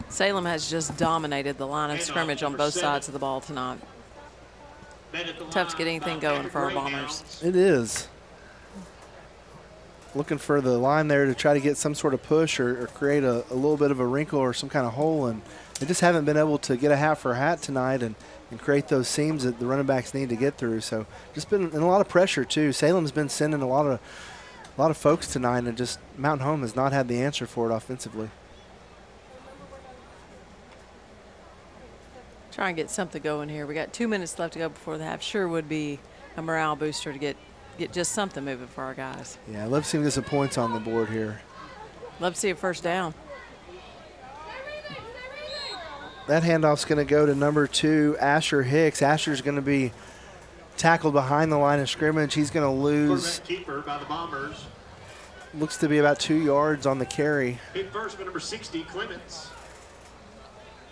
Salem has just dominated the line of scrimmage on both sides of the ball tonight. Tough to get anything going for our Bombers.
It is. Looking for the line there to try to get some sort of push or create a little bit of a wrinkle or some kind of hole, and they just haven't been able to get a hat for a hat tonight and create those seams that the running backs need to get through. So just been in a lot of pressure too. Salem's been sending a lot of folks tonight, and just Mountain Home has not had the answer for it offensively.
Try and get something going here. We got 2 minutes left to go before the half. Sure would be a morale booster to get just something moving for our guys.
Yeah, I'd love to see them get some points on the board here.
Love to see a first down.
That handoff's going to go to number 2, Asher Hicks. Asher's going to be tackled behind the line of scrimmage. He's going to lose.
Keeper by the Bombers.
looks to be about 2 yards on the carry.
Hit first by number 60, Clements.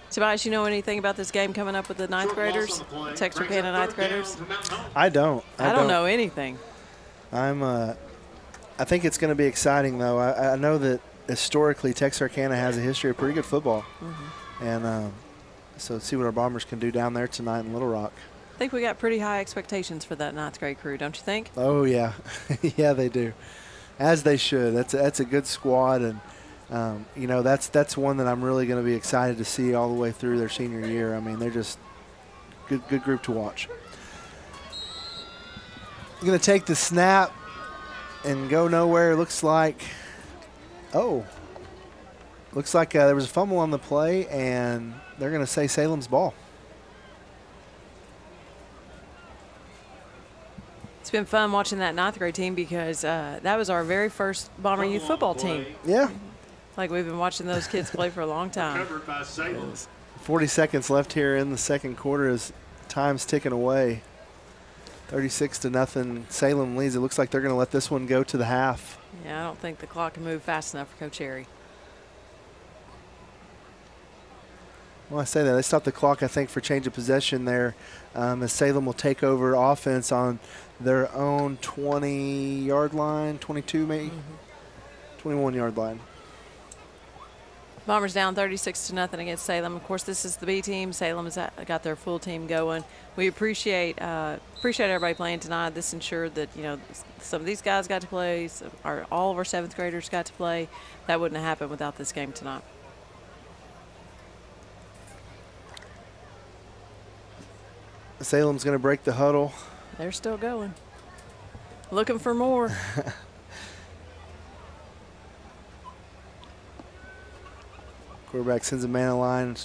Tobias, you know anything about this game coming up with the ninth graders? Texarkana ninth graders?
I don't.
I don't know anything.
I think it's going to be exciting, though. I know that historically Texarkana has a history of pretty good football. And so let's see what our Bombers can do down there tonight in Little Rock.
I think we got pretty high expectations for that ninth grade crew, don't you think?
Oh, yeah. Yeah, they do. As they should. That's a good squad, and you know, that's one that I'm really going to be excited to see all the way through their senior year. I mean, they're just good group to watch. I'm going to take the snap and go nowhere. Looks like there was a fumble on the play, and they're going to say Salem's ball.
It's been fun watching that ninth grade team because that was our very first Bomber Youth football team.
Yeah.
Like we've been watching those kids play for a long time.
40 seconds left here in the second quarter as time's ticking away. 36-0. Salem leads. It looks like they're going to let this one go to the half.
Yeah, I don't think the clock can move fast enough for Coach Harry.
Well, I say that. They stopped the clock, I think, for change of possession there as Salem will take over offense on their own 20-yard line, 22 maybe, 21-yard line.
Bombers down 36-0 against Salem. Of course, this is the B team. Salem has got their full team going. We appreciate everybody playing tonight. This ensured that, you know, some of these guys got to play. All of our 7th graders got to play. That wouldn't have happened without this game tonight.
Salem's going to break the huddle.
They're still going. Looking for more.
Quarterback sends a man in line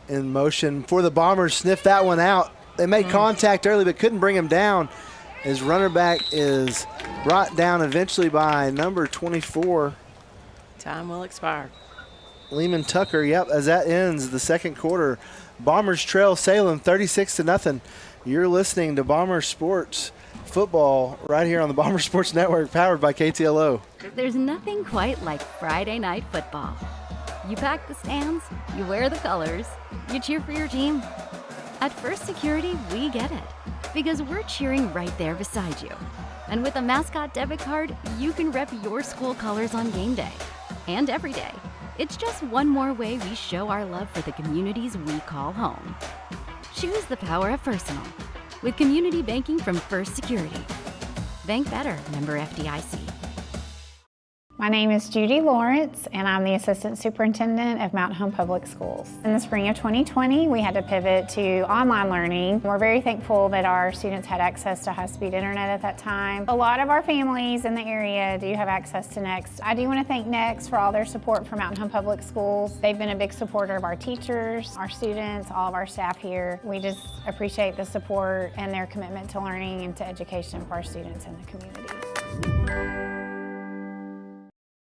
in motion for the Bombers. Sniff that one out. They made contact early but couldn't bring him down. His runner back is brought down eventually by number 24.
Time will expire.
Lehman Tucker, yep, as that ends the second quarter. Bombers trail Salem 36-0. You're listening to Bomber Sports Football right here on the Bomber Sports Network, powered by KTLO.
There's nothing quite like Friday night football. You pack the stands, you wear the colors, you cheer for your team. At First Security, we get it, because we're cheering right there beside you. And with a mascot debit card, you can rep your school colors on game day and every day. It's just one more way we show our love for the communities we call home. Choose the power of personal with community banking from First Security. Bank better, member FDIC.
My name is Judy Lawrence, and I'm the Assistant Superintendent of Mountain Home Public Schools. In the spring of 2020, we had to pivot to online learning. We're very thankful that our students had access to high-speed internet at that time. A lot of our families in the area do have access to Next. I do want to thank Next for all their support for Mountain Home Public Schools. They've been a big supporter of our teachers, our students, all of our staff here. We just appreciate the support and their commitment to learning and to education for our students in the community.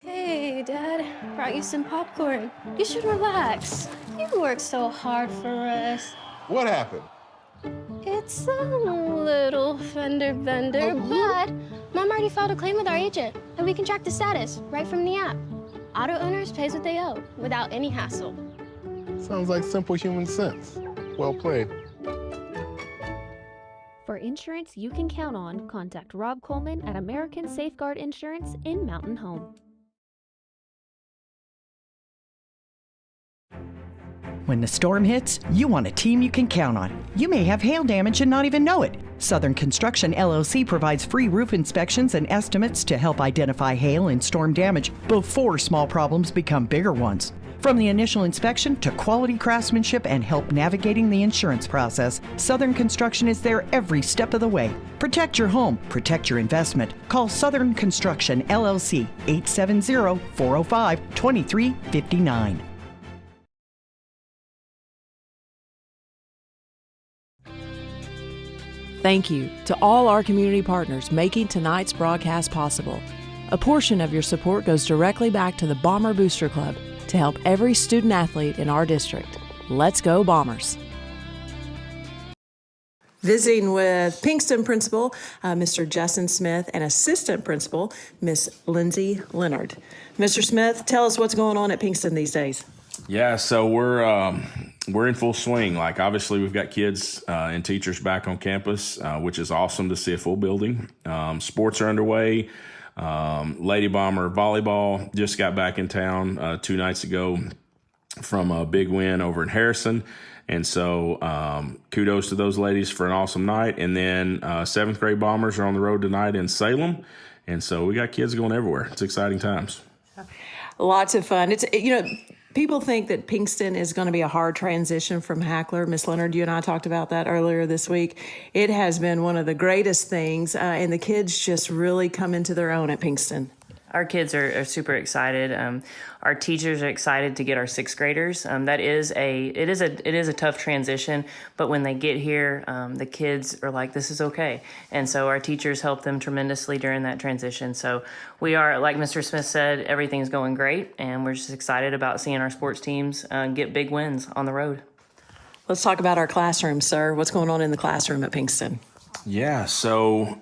Hey, Dad, brought you some popcorn. You should relax. You worked so hard for us.
What happened?
It's a little fender bender, but Mom already filed a claim with our agent, and we can track the status right from the app. Auto owners pays what they owe without any hassle.
Sounds like simple human sense. Well played.
For insurance you can count on, contact Rob Coleman at American Safeguard Insurance in Mountain Home.
When the storm hits, you want a team you can count on. You may have hail damage and not even know it. Southern Construction LLC provides free roof inspections and estimates to help identify hail and storm damage before small problems become bigger ones. From the initial inspection to quality craftsmanship and help navigating the insurance process, Southern Construction is there every step of the way. Protect your home, protect your investment. Call Southern Construction LLC 870-405-2359.
Thank you to all our community partners making tonight's broadcast possible. A portion of your support goes directly back to the Bomber Booster Club to help every student athlete in our district. Let's go Bombers! Visiting with Pinkston principal, Mr. Justin Smith, and assistant principal, Miss Lindsay Leonard. Mr. Smith, tell us what's going on at Pinkston these days.
Yeah, so we're in full swing. Like, obviously, we've got kids and teachers back on campus, which is awesome to see a full building. Sports are underway. Lady Bomber volleyball just got back in town 2 nights ago from a big win over in Harrison. And so kudos to those ladies for an awesome night. And then 7th grade Bombers are on the road tonight in Salem. And so we got kids going everywhere. It's exciting times.
Lots of fun. It's, people think that Pinkston is going to be a hard transition from Hackler. Miss Leonard, you and I talked about that earlier this week. It has been one of the greatest things, and the kids just really come into their own at Pinkston.
Our kids are super excited. Our teachers are excited to get our 6th graders. It is a tough transition, but when they get here, the kids are like, this is okay. And so our teachers help them tremendously during that transition. So we are, like Mr. Smith said, everything's going great, and we're just excited about seeing our sports teams get big wins on the road.
Let's talk about our classroom, sir. What's going on in the classroom at Pinkston?
Yeah, so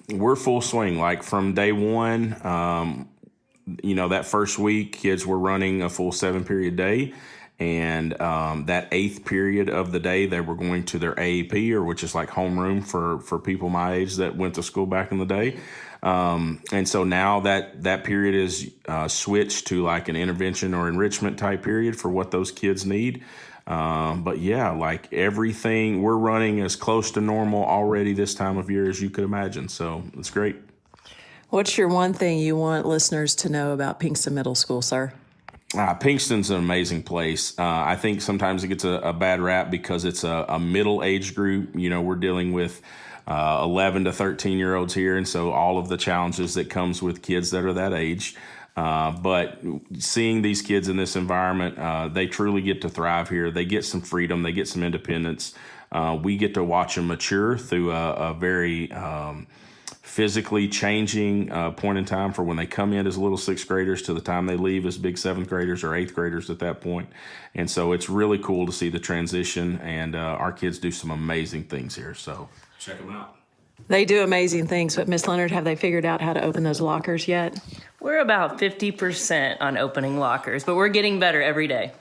we're full swing. Like, from day one, that first week, kids were running a full 7-period day. And that 8th period of the day, they were going to their AAP, or which is like homeroom for people my age that went to school back in the day. And so now that period is switched to like an intervention or enrichment type period for what those kids need. But yeah, like everything, we're running as close to normal already this time of year as you could imagine. So it's great.
What's your one thing you want listeners to know about Pinkston Middle School, sir?
Pinkston's an amazing place. I think sometimes it gets a bad rap because it's a middle age group. We're dealing with 11 to 13-year-olds here, and so all of the challenges that comes with kids that are that age. But seeing these kids in this environment, they truly get to thrive here. They get some freedom. They get some independence. We get to watch them mature through a very physically changing point in time for when they come in as little 6th graders to the time they leave as big 7th graders or 8th graders at that point. And so it's really cool to see the transition, and our kids do some amazing things here. So check them out.
They do amazing things, but Miss Leonard, have they figured out how to open those lockers yet?
We're about 50% on opening lockers, but we're getting better every day.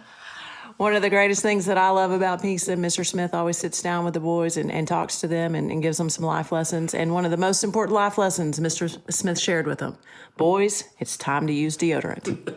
One of the greatest things that I love about Pinkston, Mr. Smith always sits down with the boys and talks to them and gives them some life lessons. And one of the most important life lessons Mr. Smith shared with them: boys, it's time to use deodorant.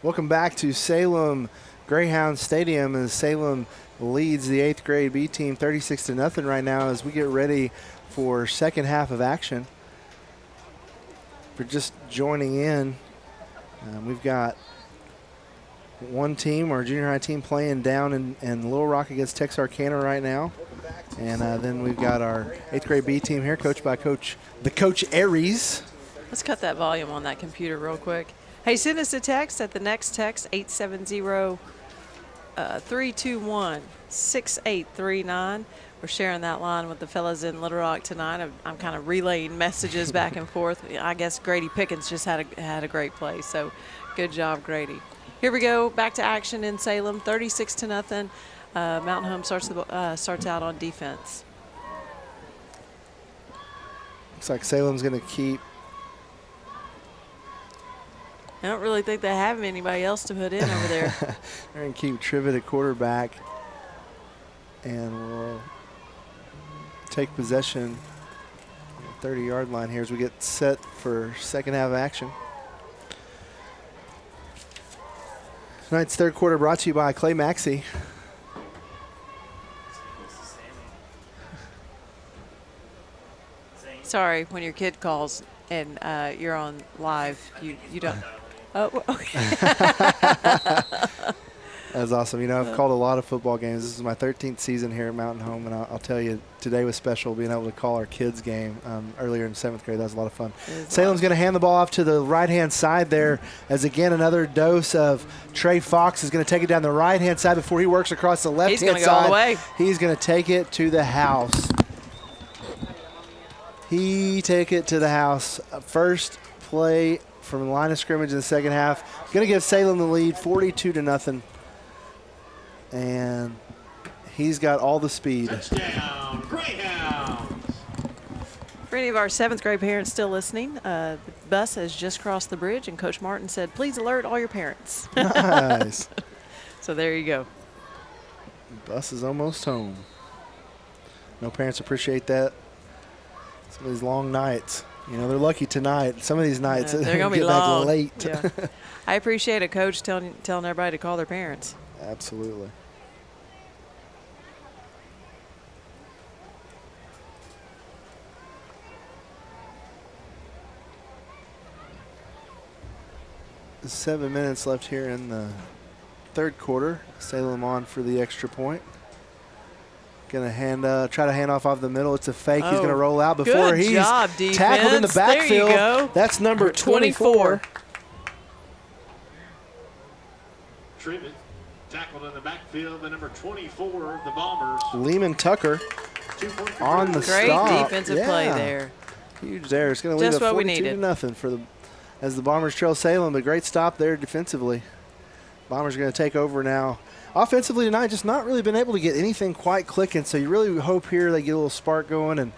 Welcome back to Salem Greyhounds Stadium as Salem leads the 8th grade B team 36-0 right now as we get ready for second half of action. For just joining in, we've got one team, our junior high team, playing down in Little Rock against Texarkana right now. And then we've got our 8th grade B team here, coached by Coach Aries.
Let's cut that volume on that computer real quick. Hey, send us a text at the next text, 870-321-6839. We're sharing that line with the fellas in Little Rock tonight. I'm kind of relaying messages back and forth. I guess Grady Pickens just had a great play, so good job, Grady. Here we go, back to action in Salem, 36-0. Mountain Home starts out on defense.
Looks like Salem's going to keep.
I don't really think they have anybody else to put in over there.
They're going to keep Trivet at quarterback, and we'll take possession on the 30-yard line here as we get set for second half action. Tonight's third quarter brought to you by Clay Maxey.
Sorry, when your kid calls and you're on live, you don't. Oh, okay.
That's awesome. You know, I've called a lot of football games. This is my 13th season here at Mountain Home, and I'll tell you, today was special being able to call our kids' game earlier in 7th grade. That was a lot of fun. Salem's going to hand the ball off to the right-hand side there as, again, another dose of Trey Fox is going to take it down the right-hand side before he works across the left-hand side.
He's going to go all the way.
He's going to take it to the house. He take it to the house. First play from the line of scrimmage in the second half. Going to give Salem the lead, 42-0. And he's got all the speed.
Touchdown, Greyhounds.
For any of our 7th grade parents still listening, the bus has just crossed the bridge, and Coach Martin said, please alert all your parents.
Nice.
So there you go.
The bus is almost home. No parents appreciate that. Some of these long nights. You know, they're lucky tonight. Some of these nights,
they're going to be
get
long.
back late.
Yeah. I appreciate a coach telling everybody to call their parents.
Absolutely. There's 7 minutes left here in the third quarter. Salem on for the extra point. Gonna try to hand off the middle. It's a fake. He's gonna roll out before he's tackled in the backfield.
There you go.
That's number 24.
Trivet tackled in the backfield, the number 24 of the Bombers.
Lehman Tucker on the
Great
stop.
defensive play there.
Huge there. It's going to lead at 42-0 as the Bombers trail Salem. But great stop there defensively. Bombers are going to take over now. Offensively tonight, just not really been able to get anything quite clicking. So you really hope here they get a little spark going, and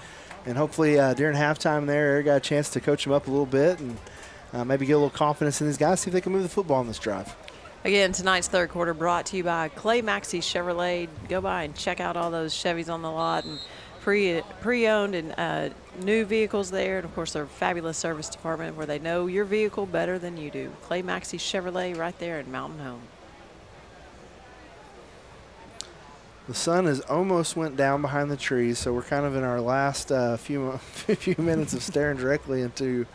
hopefully during halftime there, Eric got a chance to coach them up a little bit and maybe get a little confidence in these guys, see if they can move the football on this drive.
Again, tonight's third quarter brought to you by Clay Maxey Chevrolet. Go by and check out all those Chevys on the lot and pre-owned and new vehicles there. And, of course, their fabulous service department where they know your vehicle better than you do. Clay Maxey Chevrolet right there in Mountain Home.
The sun has almost went down behind the trees, so we're kind of in our last few minutes of staring directly into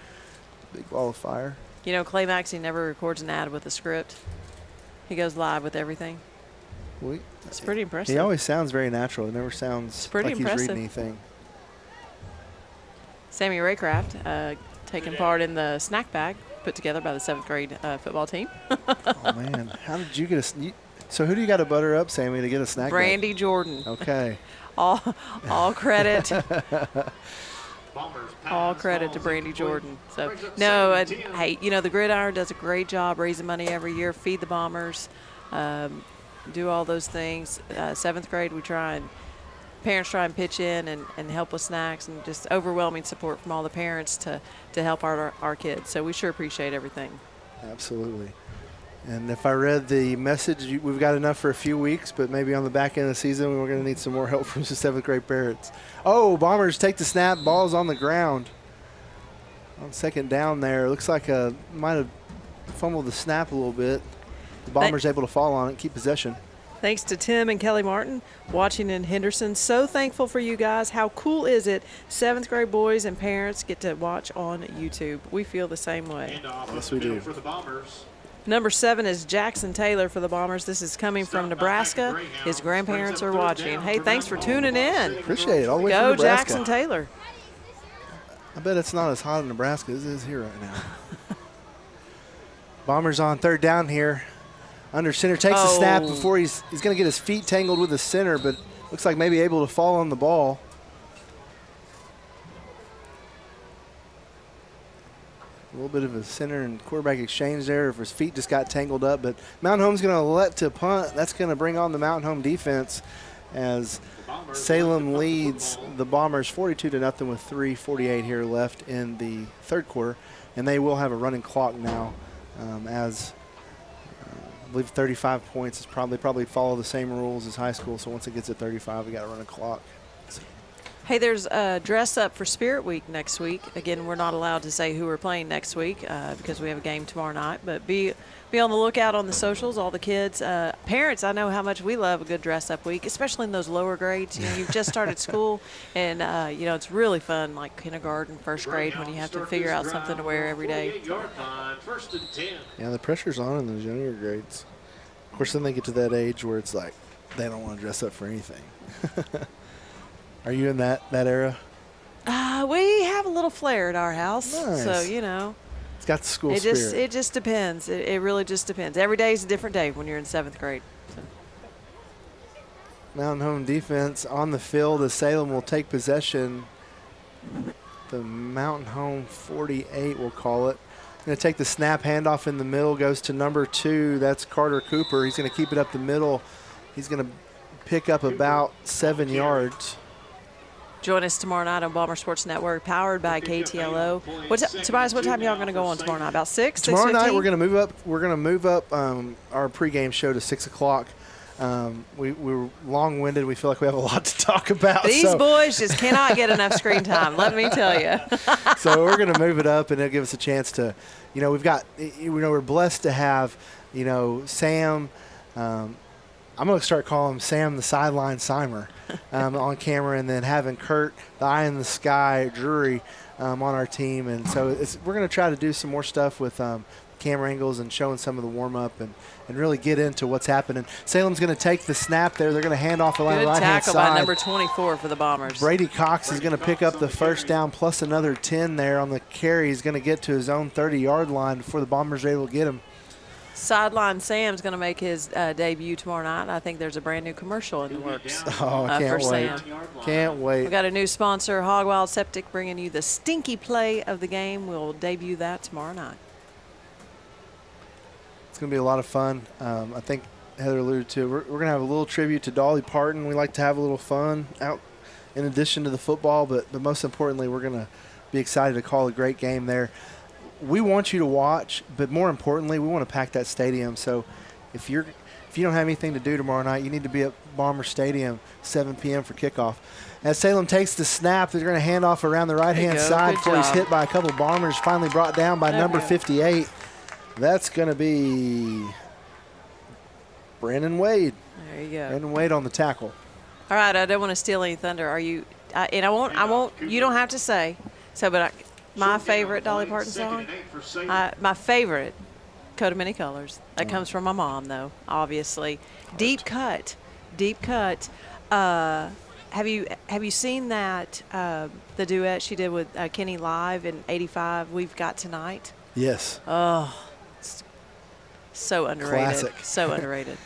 a big ball of fire.
You know, Clay Maxey never records an ad with a script. He goes live with everything. It's pretty impressive.
He always sounds very natural. It never sounds like he's reading anything.
Sammy Raycraft taking part in the snack bag put together by the 7th grade football team.
Oh, man. How did you get so who do you got to butter up, Sammy, to get a snack
Brandy
bag?
Jordan.
Okay.
all credit. All credit to Brandy Jordan. So, no, hey, you know, the Gridiron does a great job raising money every year, feed the Bombers, do all those things. 7th grade, parents try and pitch in and help with snacks, and just overwhelming support from all the parents to help our kids. So we sure appreciate everything.
Absolutely. And if I read the message, we've got enough for a few weeks, but maybe on the back end of the season, we're going to need some more help from the 7th grade parents. Oh, Bombers take the snap. Ball's on the ground. On second down there. Looks like might have fumbled the snap a little bit. the Bombers able to fall on it and keep possession.
Thanks to Tim and Kelly Martin watching in Henderson. So thankful for you guys. How cool is it? 7th grade boys and parents get to watch on YouTube. We feel the same way.
Yes, we do.
For the Bombers.
Number 7 is Jackson Taylor for the Bombers. This is coming from Nebraska. His grandparents are watching. Hey, thanks for tuning in.
Appreciate it. All the way
Go
from Nebraska.
Jackson Taylor.
I bet it's not as hot in Nebraska as it is here right now. Bombers on third down here. Under center, takes the snap before he's going to get his feet tangled with the center, but looks like maybe able to fall on the ball. A little bit of a center and quarterback exchange there if his feet just got tangled up, but Mountain Home's going to elect to punt. That's going to bring on the Mountain Home defense as Salem leads the Bombers 42-0 with 3:48 here left in the third quarter, and they will have a running clock now as I believe 35 points is probably follow the same rules as high school. So once it gets at 35, we got to run a clock.
Hey, there's a dress up for Spirit Week next week. Again, we're not allowed to say who we're playing next week because we have a game tomorrow night. But be on the lookout on the socials. All the kids, parents, I know how much we love a good dress up week, especially in those lower grades. You know, you've just started school, and you know it's really fun, like kindergarten, first grade, when you have to figure out something to wear every day.
Yeah, the pressure's on in those younger grades. Of course, then they get to that age where it's like they don't want to dress up for anything. Are you in that era?
We have a little flair at our house,
Nice.
so you know.
It's got the school spirit.
It just depends. It really just depends. Every day is a different day when you're in 7th grade. So.
Mountain Home defense on the field as Salem will take possession. The Mountain Home 48, we'll call it. Going to take the snap, handoff in the middle, goes to number 2. That's Carter Cooper. He's going to keep it up the middle. He's going to pick up about 7 yards.
Join us tomorrow night on Bomber Sports Network, powered by KTLO. Tobias, what time y'all going to go on tomorrow night? About 6?
Tomorrow night we're going to move up. We're going to move up our pregame show to 6 o'clock. We're long-winded. We feel like we have a lot to talk about.
These boys just cannot get enough screen time, let me tell you.
So we're going to move it up, and it'll give us a chance to, you know, we're blessed to have, you know, Sam. I'm going to start calling him Sam the Sideline Simer on camera, and then having Kurt, the Eye in the Sky Drury, on our team. And so we're going to try to do some more stuff with camera angles and showing some of the warm-up and really get into what's happening. Salem's going to take the snap there. They're going to hand off the line right-hand side.
Good tackle by number 24 for the Bombers.
Brady Cox is going to pick up the first down plus another 10 there on the carry. He's going to get to his own 30-yard line before the Bombers are able to get him.
Sideline Sam's going to make his debut tomorrow night. I think there's a brand new commercial in the works
Oh, I can't
for
wait.
Sam.
Can't wait.
We've got a new sponsor, Hog Wild Septic, bringing you the stinky play of the game. We'll debut that tomorrow night.
It's going to be a lot of fun. I think Heather alluded to, we're going to have a little tribute to Dolly Parton. We like to have a little fun out in addition to the football, but most importantly, we're going to be excited to call a great game there. We want you to watch, but more importantly, we want to pack that stadium. So if you don't have anything to do tomorrow night, you need to be at Bomber Stadium 7 p.m. for kickoff. As Salem takes the snap, they're going to hand off around the right-hand side before he's hit by a couple Bombers, finally brought down by number 58. That's going to be Brandon Wade.
There you go.
Brandon Wade on the tackle.
All right, I don't want to steal any thunder. Are you? And I won't. You don't have to say. So, but my favorite Dolly Parton song, my favorite, Coat of Many Colors. That comes from my mom, though. Obviously, Deep Cut. Have you seen that the duet she did with Kenny live in '85? We've Got Tonight.
Yes.
Oh, it's so underrated.
Classic.
So underrated.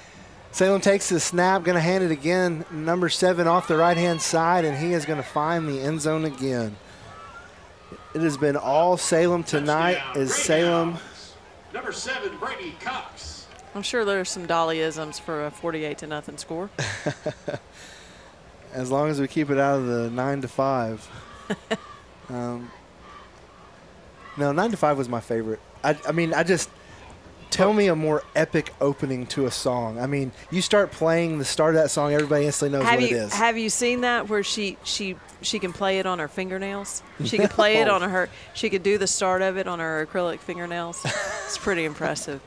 Salem takes the snap, going to hand it again. Number 7 off the right-hand side, and he is going to find the end zone again. It has been all Salem tonight. Is Salem.
Number 7, Brady Cox.
I'm sure there's some Dollyisms for a 48-0 score.
As long as we keep it out of the 9-5. No, 9-5 was my favorite. I mean, tell me a more epic opening to a song. I mean, you start playing the start of that song, everybody instantly knows what it is.
Have you seen that where she can play it on her fingernails? She can play it on she could do the start of it on her acrylic fingernails. It's pretty impressive.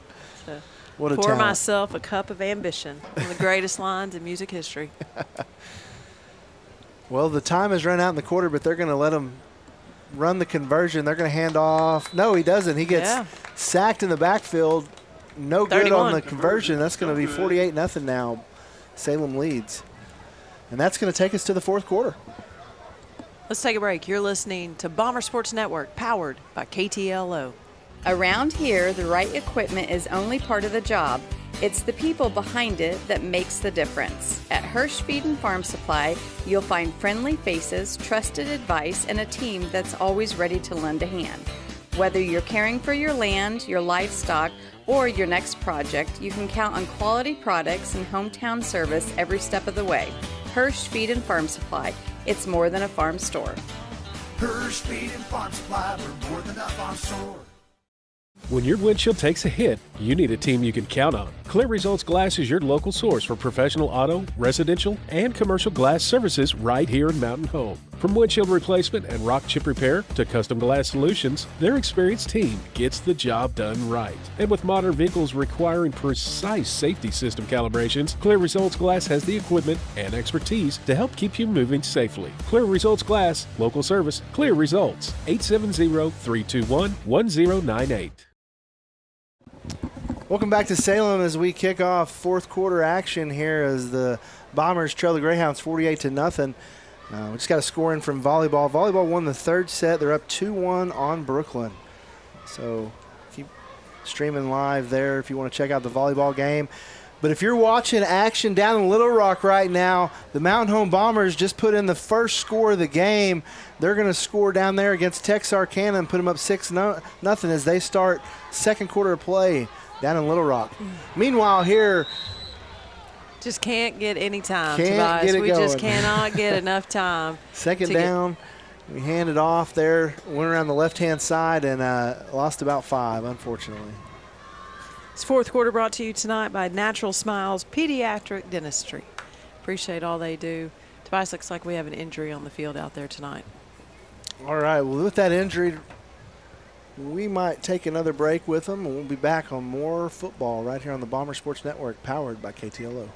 So.
What a
Pour
talent.
myself a cup of ambition. One of the greatest lines in music history.
Well, the time has run out in the quarter, but they're going to let him run the conversion. They're going to hand off. No, he doesn't. He gets sacked in the backfield. No good
31.
on the conversion. That's going to be 48-0 now. Salem leads. And that's going to take us to the fourth quarter.
Let's take a break. You're listening to Bomber Sports Network, powered by KTLO.
Around here, the right equipment is only part of the job. It's the people behind it that makes the difference. At Hirsch Feed and Farm Supply, you'll find friendly faces, trusted advice, and a team that's always ready to lend a hand. Whether you're caring for your land, your livestock, or your next project, you can count on quality products and hometown service every step of the way. Hirsch Feed and Farm Supply. It's more than a farm store.
Hirsch Feed and Farm Supply, we're more than a farm store.
When your windshield takes a hit, you need a team you can count on. Clear Results Glass is your local source for professional auto, residential, and commercial glass services right here in Mountain Home. From windshield replacement and rock chip repair to custom glass solutions, their experienced team gets the job done right. And with modern vehicles requiring precise safety system calibrations, Clear Results Glass has the equipment and expertise to help keep you moving safely. Clear Results Glass, local service, Clear Results, 870-321-1098.
Welcome back to Salem as we kick off fourth quarter action here as the Bombers trail the Greyhounds 48-0. We just got a score in from volleyball. Volleyball won the third set. They're up 2-1 on Brooklyn. So keep streaming live there if you want to check out the volleyball game. But if you're watching action down in Little Rock right now, the Mountain Home Bombers just put in the first score of the game. They're going to score down there against Texarkana and put them up 6-0 as they start second quarter of play down in Little Rock. Meanwhile, here,
just can't get any time,
Can't
Tobias.
get it
We
going.
just cannot get enough time.
second down, we hand it off there, went around the left-hand side and lost about 5, unfortunately.
This fourth quarter brought to you tonight by Natural Smiles Pediatric Dentistry. Appreciate all they do. Tobias, looks like we have an injury on the field out there tonight.
All right, well, with that injury, we might take another break with them, and we'll be back on more football right here on the Bomber Sports Network, powered by KTLO.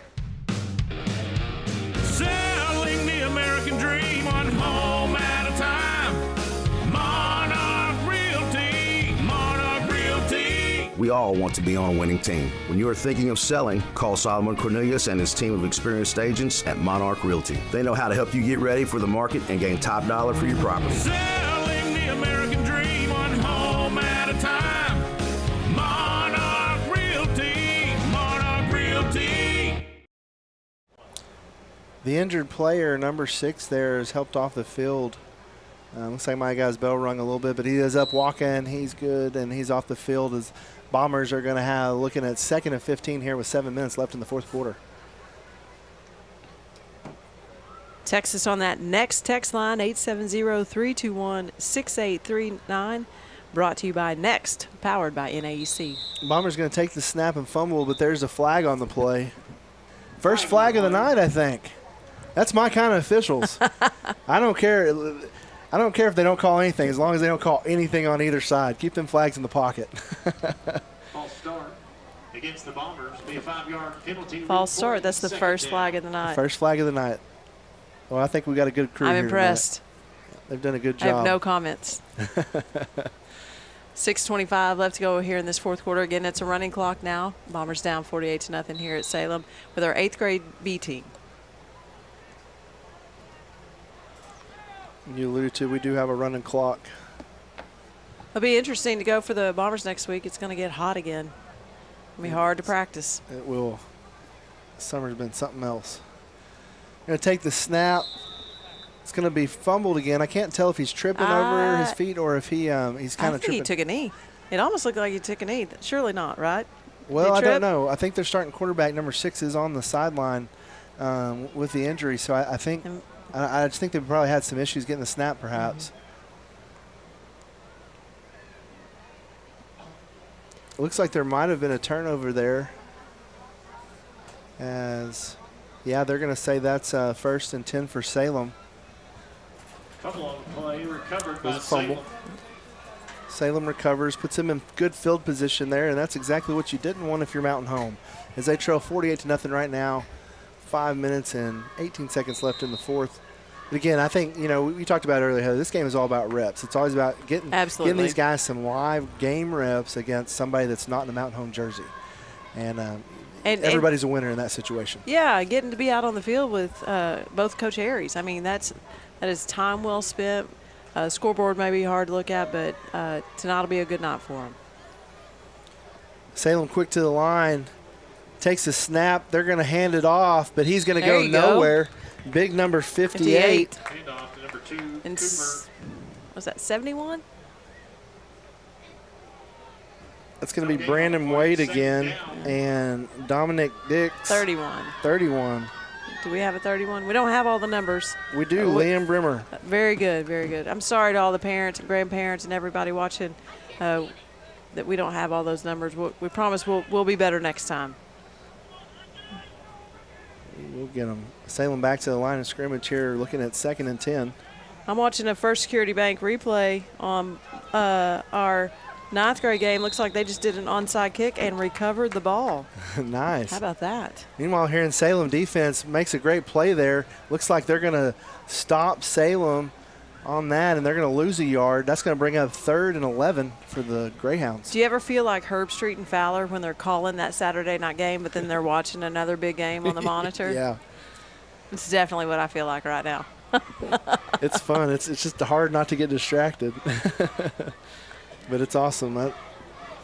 Selling the American dream one home at a time. Monarch Realty, Monarch Realty.
We all want to be on a winning team. When you are thinking of selling, call Solomon Cornelius and his team of experienced agents at Monarch Realty. They know how to help you get ready for the market and gain top dollar for your property.
Selling the American dream one home at a time. Monarch Realty, Monarch Realty.
The injured player, number 6 there, is helped off the field. Looks like my guy's bell rung a little bit, but he is up walking. He's good, and he's off the field as Bombers are going to have looking at 2nd and 15 here with 7 minutes left in the fourth quarter.
Text us on that next text line, 870-321-6839. Brought to you by Next, powered by NAEC.
Bombers going to take the snap and fumble, but there's a flag on the play. First flag of the night, I think. That's my kind of officials. I don't care if they don't call anything, as long as they don't call anything on either side. Keep them flags in the pocket.
False start against the Bombers. Be a 5-yard penalty.
False start. That's the first flag of the night.
First flag of the night. Well, I think we got a good crew
I'm
here
impressed.
tonight. They've done a good job.
I have no comments. 6:25 left to go here in this fourth quarter. Again, it's a running clock now. Bombers down 48-0 here at Salem with our 8th grade B team.
You alluded to, we do have a running clock.
It'll be interesting to go for the Bombers next week. It's going to get hot again. It'll be hard to practice.
It will. Summer's been something else. Going to take the snap. It's going to be fumbled again. I can't tell if he's tripping over his feet or if he's kind of tripping.
I think he took a knee. It almost looked like he took a knee. Surely not, right?
Well, I don't know. I think their starting quarterback, number 6, is on the sideline with the injury. So I think I just think they probably had some issues getting the snap, perhaps. It looks like there might have been a turnover there. Yeah, they're going to say that's 1st and 10 for Salem.
Fumble on the play, recovered by
There's a fumble.
Salem.
Salem recovers, puts him in good field position there, and that's exactly what you didn't want if you're Mountain Home. As they trail 48-0 right now, 5 minutes and 18 seconds left in the fourth. But again, I think, we talked about it earlier, Heather, this game is all about reps. It's always about getting these guys some live game reps against somebody that's not in a Mountain Home jersey. And everybody's a winner in that situation.
Yeah, getting to be out on the field with both Coach Harries. I mean, that is time well spent. Scoreboard may be hard to look at, but tonight will be a good night for him.
Salem quick to the line, takes a snap. They're going to hand it off, but he's going to go nowhere. Big number 58.
Handoff to number 2,
And
Cooper.
was that 71?
That's going to be Brandon Wade again, and Dominic Dix.
31.
31.
Do we have a 31? We don't have all the numbers.
We do. Liam Brimmer.
Very good, very good. I'm sorry to all the parents and grandparents and everybody watching that we don't have all those numbers. We promise we'll be better next time.
We'll get them. Salem back to the line of scrimmage here, looking at 2nd and 10.
I'm watching a First Security Bank replay on our 9th grade game. Looks like they just did an onside kick and recovered the ball.
Nice.
How about that?
Meanwhile, here in Salem, defense makes a great play there. Looks like they're going to stop Salem on that, and they're going to lose a yard. That's going to bring up 3rd and 11 for the Greyhounds.
Do you ever feel like Herb Street and Fowler when they're calling that Saturday night game, but then they're watching another big game on the monitor?
Yeah.
It's definitely what I feel like right now.
It's fun. It's just hard not to get distracted. But it's awesome.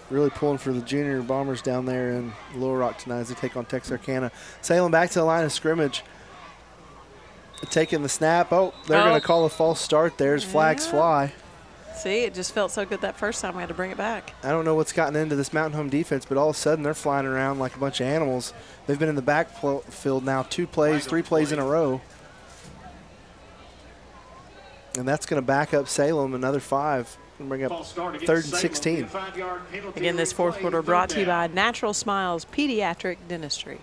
Really pulling for the junior Bombers down there in Little Rock tonight as they take on Texarkana. Salem back to the line of scrimmage. Taking the snap. Oh, they're going to call a false start there as flags fly.
See, it just felt so good that first time we had to bring it back.
I don't know what's gotten into this Mountain Home defense, but all of a sudden they're flying around like a bunch of animals. They've been in the backfield now 3 plays in a row. And that's going to back up Salem another 5. And bring up 3rd and 16.
Again, this fourth quarter brought to you by Natural Smiles Pediatric Dentistry.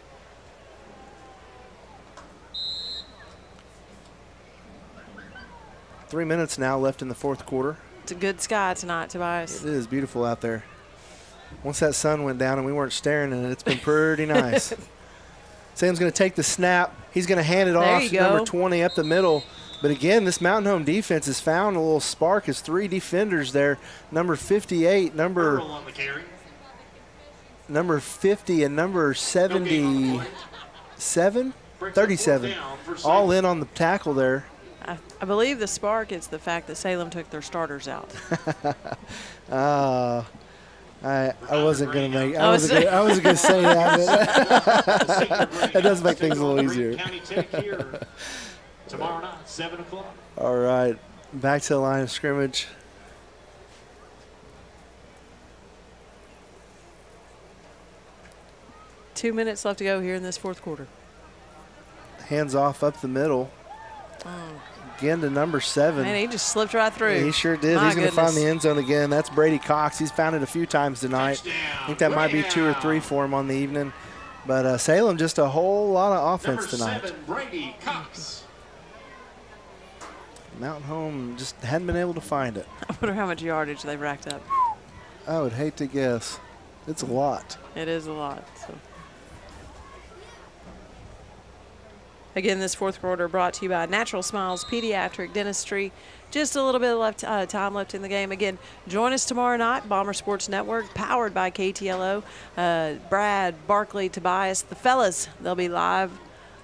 Three minutes now left in the fourth quarter.
It's a good sky tonight, Tobias.
It is beautiful out there. Once that sun went down and we weren't staring at it, it's been pretty nice. Sam's going to take the snap. He's going to hand it off to number 20 up the middle. But again, this Mountain Home defense has found a little spark as 3 defenders there. Number 58, number 50, and number 77, 37. All in on the tackle there.
I believe the spark is the fact that Salem took their starters out.
I wasn't going to make. I wasn't going to say that. But that does make things a little easier.
Tomorrow night, 7 o'clock.
All right, back to the line of scrimmage.
Two minutes left to go here in this fourth quarter.
Hands off up the middle. Again to number 7.
Man, he just slipped right through.
He sure did. He's going to find the end zone again. That's Brady Cox. He's found it a few times tonight. I think that might be 2 or 3 for him on the evening. But Salem just a whole lot of offense tonight.
Number 7, Brady Cox.
Mountain Home just hadn't been able to find it.
I wonder how much yardage they've racked up.
I would hate to guess. It's a lot.
It is a lot. So. Again, this fourth quarter brought to you by Natural Smiles Pediatric Dentistry. Just a little bit of time left in the game. Again, join us tomorrow night, Bomber Sports Network, powered by KTLO. Brad, Barkley, Tobias, the fellas, they'll be live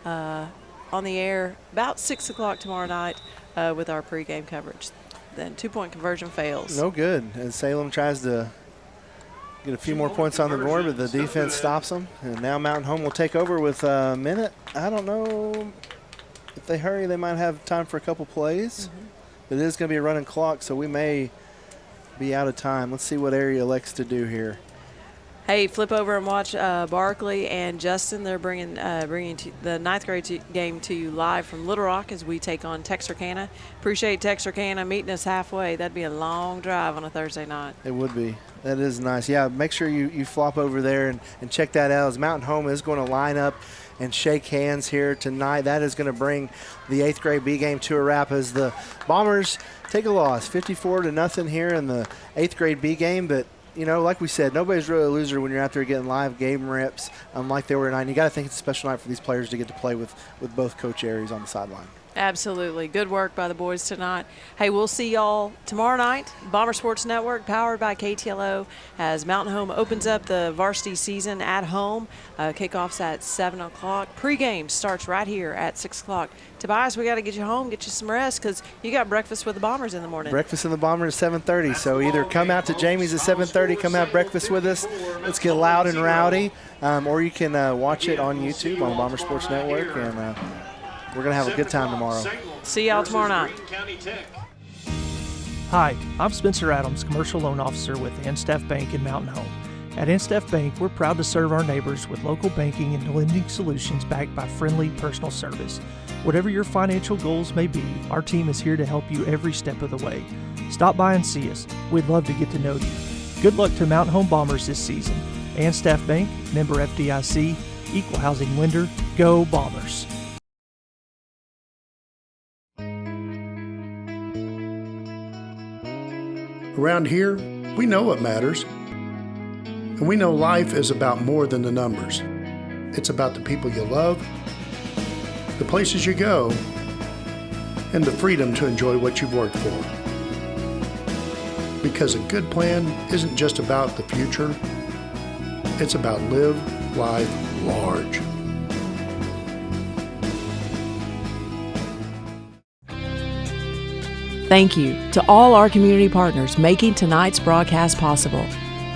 on the air about 6 o'clock tomorrow night with our pregame coverage. Then 2-point conversion fails.
No good. And Salem tries to get a few more points on the board, but the defense stops them. And now Mountain Home will take over with a minute. I don't know if they hurry, they might have time for a couple plays. But it is going to be a running clock, so we may be out of time. Let's see what area elects to do here.
Hey, flip over and watch Barkley and Justin. They're bringing the 9th grade game to you live from Little Rock as we take on Texarkana. Appreciate Texarkana meeting us halfway. That'd be a long drive on a Thursday night.
It would be. That is nice. Yeah, make sure you flop over there and check that out as Mountain Home is going to line up and shake hands here tonight. That is going to bring the 8th grade B game to a wrap as the Bombers take a loss, 54-0 here in the 8th grade B game. But you know, like we said, nobody's really a loser when you're out there getting live game reps like they were tonight. And you got to think it's a special night for these players to get to play with both Coach Aries on the sideline.
Absolutely. Good work by the boys tonight. Hey, we'll see y'all tomorrow night. Bomber Sports Network, powered by KTLO, as Mountain Home opens up the varsity season at home. Kickoff's at 7 o'clock. Pre-game starts right here at 6 o'clock. Tobias, we got to get you home, get you some rest, because you got breakfast with the Bombers in the morning.
Breakfast in the Bombers at 7:30. So either come out to Jamie's at 7:30, come have breakfast with us. Let's get loud and rowdy. Or you can watch it on YouTube on Bomber Sports Network, and we're going to have a good time tomorrow.
See y'all tomorrow night.
Hi, I'm Spencer Adams, Commercial Loan Officer with Anstef Bank in Mountain Home. At Anstef Bank, we're proud to serve our neighbors with local banking and lending solutions backed by friendly personal service. Whatever your financial goals may be, our team is here to help you every step of the way. Stop by and see us. We'd love to get to know you. Good luck to Mountain Home Bombers this season. Anstef Bank, member FDIC, equal housing lender. Go Bombers!
Around here, we know what matters. And we know life is about more than the numbers. It's about the people you love, the places you go, and the freedom to enjoy what you've worked for. Because a good plan isn't just about the future, it's about live life large.
Thank you to all our community partners making tonight's broadcast possible.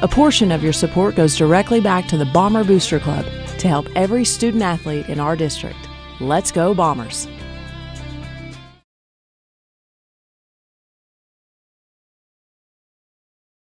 A portion of your support goes directly back to the Bomber Booster Club to help every student athlete in our district. Let's go Bombers!